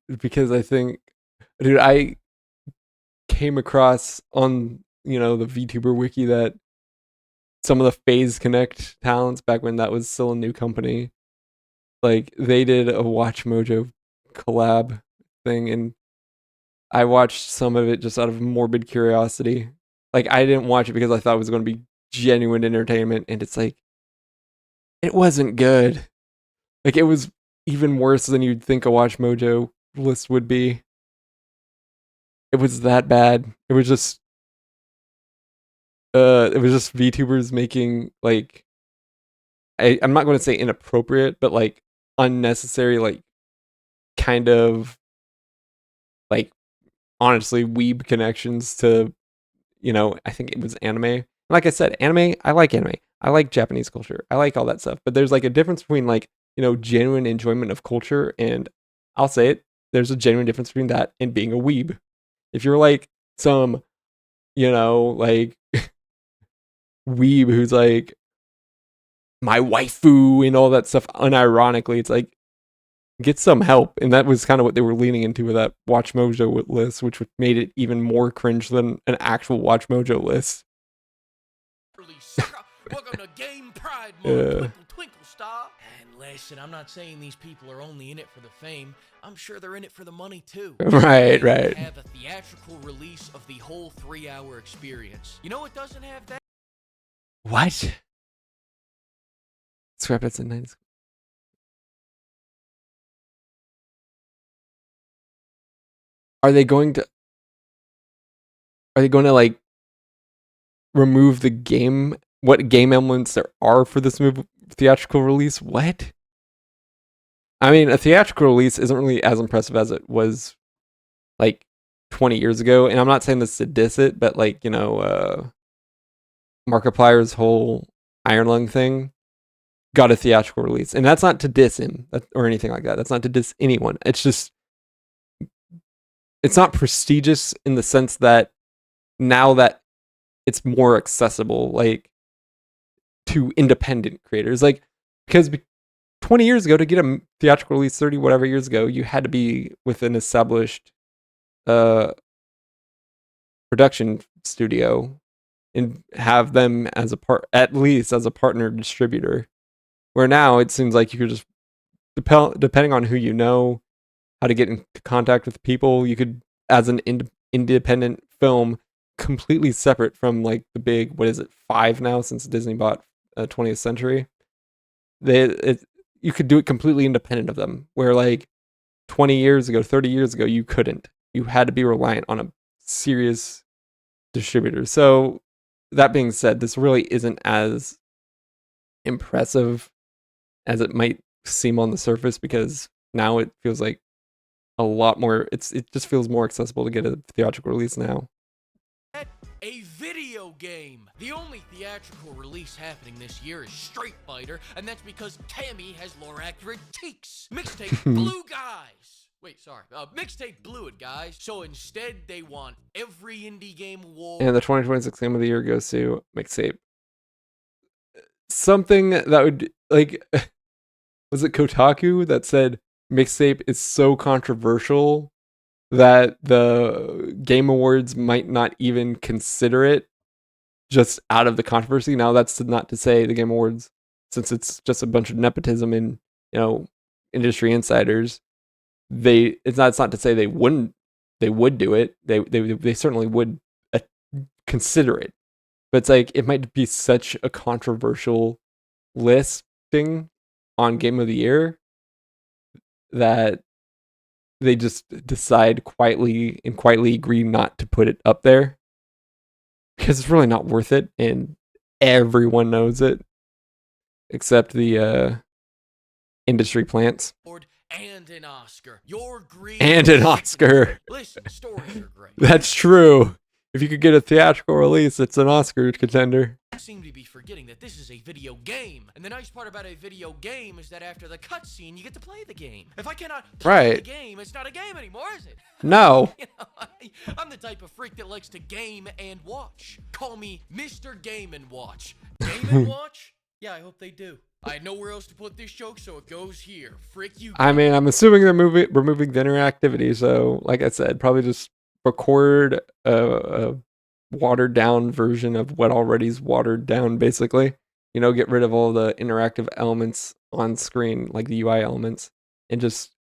Speaker 1: because I think, dude, I came across on the VTuber wiki that some of the FaZe Connect talents back when that was still a new company, like they did a Watch Mojo collab thing, and I watched some of it just out of morbid curiosity. Like I didn't watch it because I thought it was going to be genuine entertainment, and it's like it wasn't good. Like it was even worse than you'd think a Watch Mojo list would be. It was that bad. It was just VTubers making like I'm not going to say inappropriate, but like unnecessary, like kind of like honestly weeb connections to I think it was anime. Like I said, anime, I like anime. I like Japanese culture. I like all that stuff. But there's like a difference between like, genuine enjoyment of culture, and I'll say it, there's a genuine difference between that and being a weeb. If you're like some, like weeb who's like my waifu and all that stuff unironically, it's like get some help. And that was kind of what they were leaning into with that Watch Mojo list, which made it even more cringe than an actual Watch Mojo list.
Speaker 7: Welcome to Game Pride Month, Twinkle Twinkle Star. And listen, I'm not saying these people are only in it for the fame. I'm sure they're in it for the money too.
Speaker 1: Right.
Speaker 7: Have a theatrical release of the whole 3-hour experience. You know what doesn't have that?
Speaker 1: What? Scrap it's in 90s. Are they going to like remove the game? What game elements there are for this theatrical release? What? I mean, a theatrical release isn't really as impressive as it was like 20 years ago. And I'm not saying this to diss it, but like, Markiplier's whole Iron Lung thing got a theatrical release. And that's not to diss him or anything like that. That's not to diss anyone. It's just, it's not prestigious in the sense that now that it's more accessible, like, to independent creators. Like, because 20 years ago, to get a theatrical release 30 whatever years ago, you had to be with an established production studio and have them as at least as a partner distributor. Where now it seems like you could just, depending on who you know, how to get into contact with people, you could, as an independent film, completely separate from like the big, what is it, 5 now since Disney bought 20th Century. You could do it completely independent of them, where like 20 years ago, 30 years ago, you couldn't. You had to be reliant on a serious distributor. So that being said, this really isn't as impressive as it might seem on the surface, because now it feels like a lot more, it just feels more accessible to get a theatrical release now.
Speaker 7: A video game. The only theatrical release happening this year is Street Fighter, and that's because Tammy has Lorac Vertiques. Mixtape Blue Guys. Wait, sorry. Mixtape blew it, guys. So instead, they want every indie game award.
Speaker 1: And the 2026 Game of the Year goes to Mixtape. Something that would, like, was it Kotaku that said Mixtape is so controversial that the Game Awards might not even consider it just out of the controversy? Now, that's not to say the Game Awards, since it's just a bunch of nepotism and, industry insiders, it's not to say they would do it. They certainly would consider it. But it's like, it might be such a controversial listing on Game of the Year that they just decide quietly agree not to put it up there because it's really not worth it, and everyone knows it except the industry plants.
Speaker 7: And an Oscar. Your green
Speaker 1: and an Oscar.
Speaker 7: Listen, stories are great.
Speaker 1: That's true. If you could get a theatrical release, it's an Oscar contender.
Speaker 7: I seem to be forgetting that this is a video game. And the nice part about a video game is that after the cutscene, you get to play the game. If I cannot play the game, it's not a game anymore, is it?
Speaker 1: No.
Speaker 7: I'm the type of freak that likes to game and watch. Call me Mr. Game and Watch. Game and Watch? Yeah, I hope they do. I had nowhere else to put this joke, so it goes here. Frick you.
Speaker 1: I mean, I'm assuming they're removing the interactivity, so like I said, probably just record a watered down version of what already's watered down, basically. Get rid of all the interactive elements on screen, like the UI elements, and just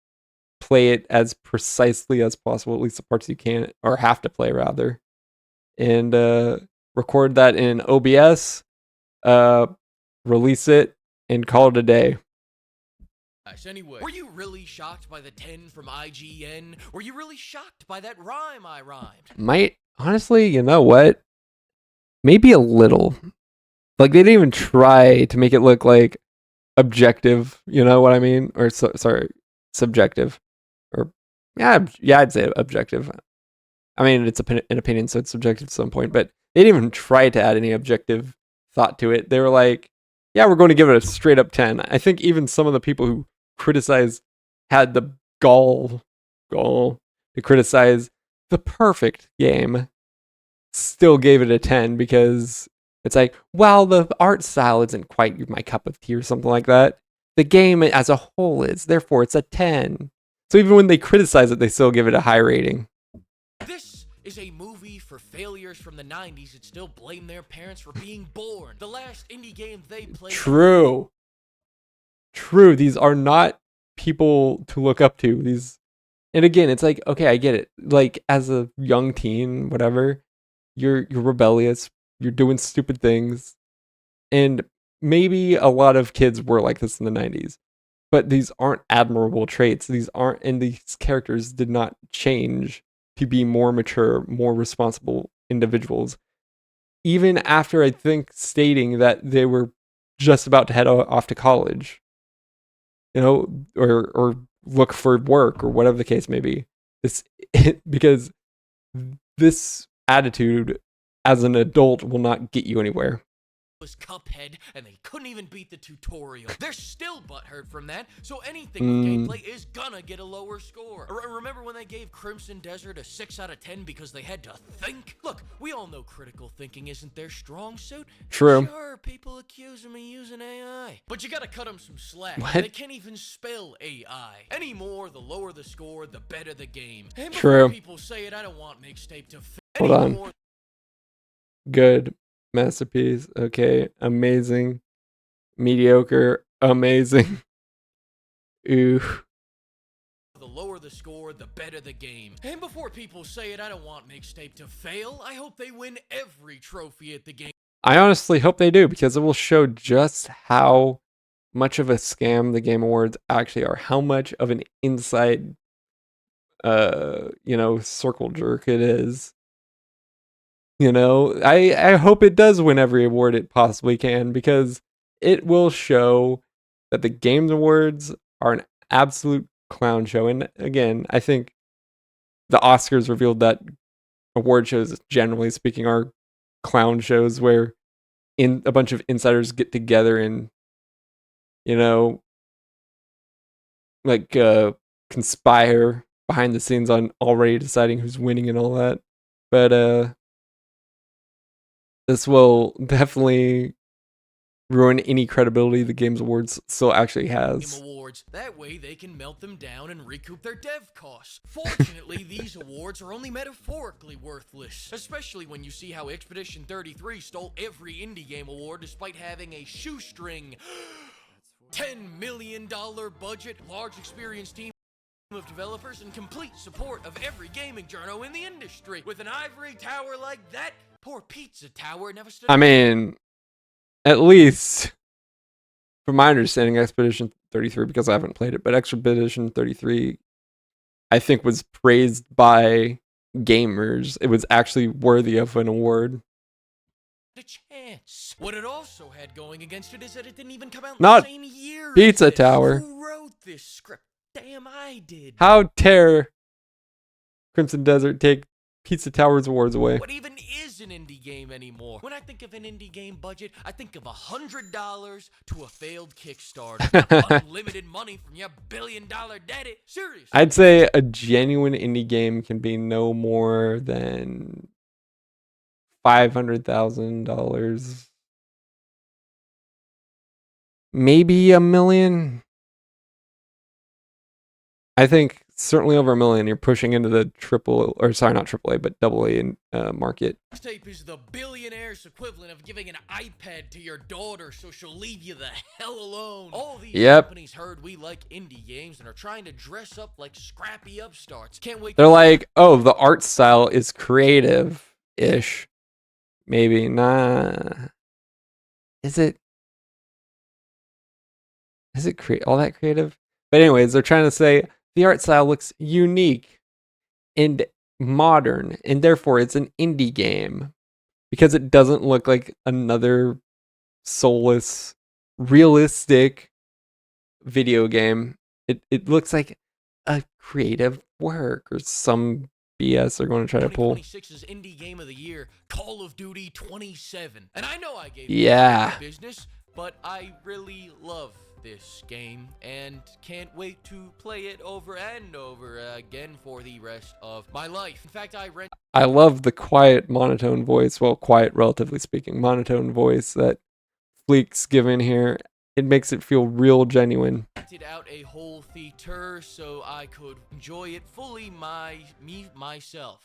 Speaker 1: play it as precisely as possible, at least the parts you can, or have to play, rather. And record that in OBS, release it, and call it a day.
Speaker 7: Anyway, were you really shocked by the 10 from IGN? Were you really shocked by that rhyme I rhymed?
Speaker 1: Honestly, you know what? Maybe a little. Like, they didn't even try to make it look like objective, you know what I mean? Or, subjective. Or, yeah, I'd say objective. I mean, it's an opinion, so it's subjective to some point, but they didn't even try to add any objective thought to it. They were like, yeah, we're going to give it a straight up 10. I think even some of the people who criticized had the gall to criticize the perfect game still gave it a 10 because it's like, well, the art style isn't quite my cup of tea or something like that. The game as a whole is, therefore it's a 10. So even when they criticize it, they still give it a high rating.
Speaker 7: This is a movie for failures from the 90s that still blame their parents for being born. The last indie game they played.
Speaker 1: True. These are not people to look up to. And again, it's like, okay, I get it. Like, as a young teen, whatever, you're rebellious, you're doing stupid things, and maybe a lot of kids were like this in the 90s. But these aren't admirable traits. And these characters did not change to be more mature, more responsible individuals. Even after, I think, stating that they were just about to head off to college, or look for work or whatever the case may be. Because this attitude as an adult will not get you anywhere.
Speaker 7: Was Cuphead, and they couldn't even beat the tutorial. They're still butthurt from that, so anything with gameplay is gonna get a lower score. Remember when they gave Crimson Desert a 6 out of 10 because they had to think? Look, we all know critical thinking isn't their strong suit.
Speaker 1: True.
Speaker 7: Sure, people accuse them of using AI. But you gotta cut them some slack.
Speaker 1: What?
Speaker 7: They can't even spell AI. Anymore, the lower the score, the better the game. And
Speaker 1: True.
Speaker 7: People say it, I don't want Mixtape to fail.
Speaker 1: Hold on. Good. Masterpiece. Okay. Amazing. Mediocre. Amazing. Ooh.
Speaker 7: The lower the score, the better the game. And before people say it, I don't want Mixtape to fail. I hope they win every trophy at the game.
Speaker 1: I honestly hope they do, because it will show just how much of a scam the Game Awards actually are. How much of an inside, circle jerk it is. I hope it does win every award it possibly can, because it will show that the Games Awards are an absolute clown show. And again, I think the Oscars revealed that award shows, generally speaking, are clown shows where a bunch of insiders get together and, conspire behind the scenes on already deciding who's winning and all that. But this will definitely ruin any credibility the Games Awards still actually has.
Speaker 7: Awards. That way they can melt them down and recoup their dev costs. Fortunately, these awards are only metaphorically worthless, especially when you see how Expedition 33 stole every indie game award despite having a shoestring $10 million budget, large experienced team of developers, and complete support of every gaming journo in the industry. With an ivory tower like that, poor Pizza Tower never stood.
Speaker 1: I mean, at least from my understanding, Expedition 33, because I haven't played it, but Expedition 33, I think, was praised by gamers. It was actually worthy of an award.
Speaker 7: The chance. What it also had going against it is that it didn't even come out
Speaker 1: Not
Speaker 7: the same year.
Speaker 1: Pizza Tower.
Speaker 7: Who wrote this script? Damn, I did.
Speaker 1: How dare Crimson Desert take Pizza Tower's awards away?
Speaker 7: What even is an indie game anymore? When I think of an indie game budget, I think of $100 to a failed Kickstarter. Unlimited money from your billion-dollar daddy. Seriously.
Speaker 1: I'd say a genuine indie game can be no more than $500,000. Maybe $1 million. I think certainly over $1 million. You're pushing into the not AAA, but AA market.
Speaker 7: Tape is the billionaire's equivalent of giving an iPad to your daughter so she'll leave you the hell alone. All these companies heard we like indie games and are trying to dress up like scrappy upstarts. Can't wait.
Speaker 1: They're like, oh, the art style is creative-ish. Maybe nah. Is it all that creative? But anyways, they're trying to say the art style looks unique and modern, and therefore it's an indie game because it doesn't look like another soulless, realistic video game. It looks like a creative work or some BS they're going to try to pull.
Speaker 7: 2026's indie game of the year, Call of Duty 27. And I know I gave business, but I really love this game and can't wait to play it over and over again for the rest of my life. In fact,
Speaker 1: I love the quiet monotone voice, well, quiet relatively speaking, monotone voice that Fleek's given here. It makes it feel real genuine.
Speaker 7: Rented out a whole theater so I could enjoy it fully myself.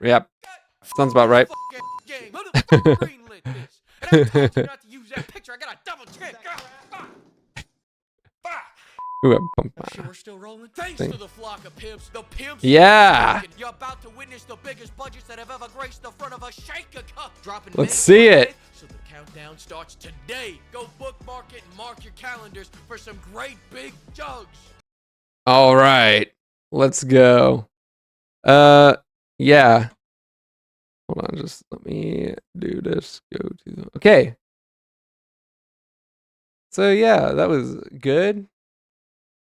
Speaker 1: Yep. Sounds about right.
Speaker 7: Game. Who the fuck greenlit this? And I told you not to use that picture. I got a double check.
Speaker 1: Ooh,
Speaker 7: we're still rolling. Thanks to the flock of pimps. The pimps.
Speaker 1: Yeah.
Speaker 7: You're about to witness the biggest budgets that have ever graced the front of a shaker cup. Dropping.
Speaker 1: Let's see it.
Speaker 7: So the countdown starts today. Go bookmark it and mark your calendars for some great big jugs.
Speaker 1: All right. Let's go. Yeah. Hold on, just let me do this. Okay. So yeah, that was good.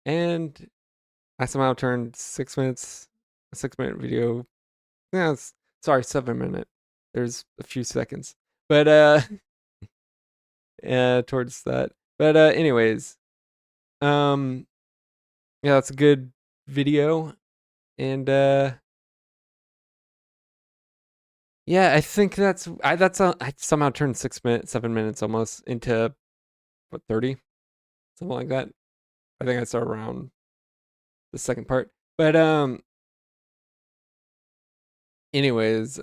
Speaker 1: And I somehow turned 6 minutes, a 6-minute video. Yeah, sorry, 7 minute. There's a few seconds. But towards that. But anyways. Yeah, that's a good video. And yeah, I think I somehow turned 7 minutes almost into what, 30? Something like that. I think I saw around the second part. But anyways,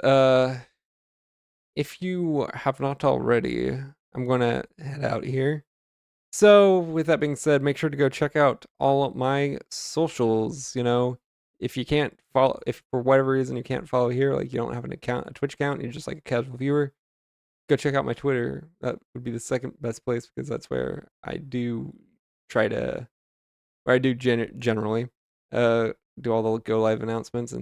Speaker 1: if you have not already, I'm gonna head out here. So with that being said, make sure to go check out all of my socials. You know, if you can't follow, if for whatever reason you can't follow here, like you don't have an account, a Twitch account, you're just like a casual viewer, go check out my Twitter. That would be the second best place because that's where I do generally do all the go live announcements.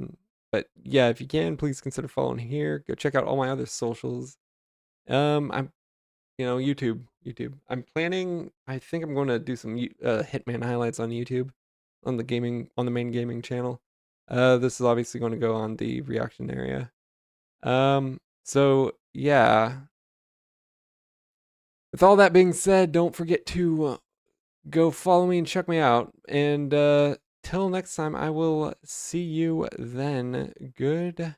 Speaker 1: But yeah, if you can, please consider following here. Go check out all my other socials. I'm YouTube. I'm planning, I think I'm going to do some Hitman highlights on YouTube on the main gaming channel. This is obviously going to go on the reaction area. So yeah. With all that being said, don't forget to go follow me and check me out. And till next time, I will see you then. Goodbye.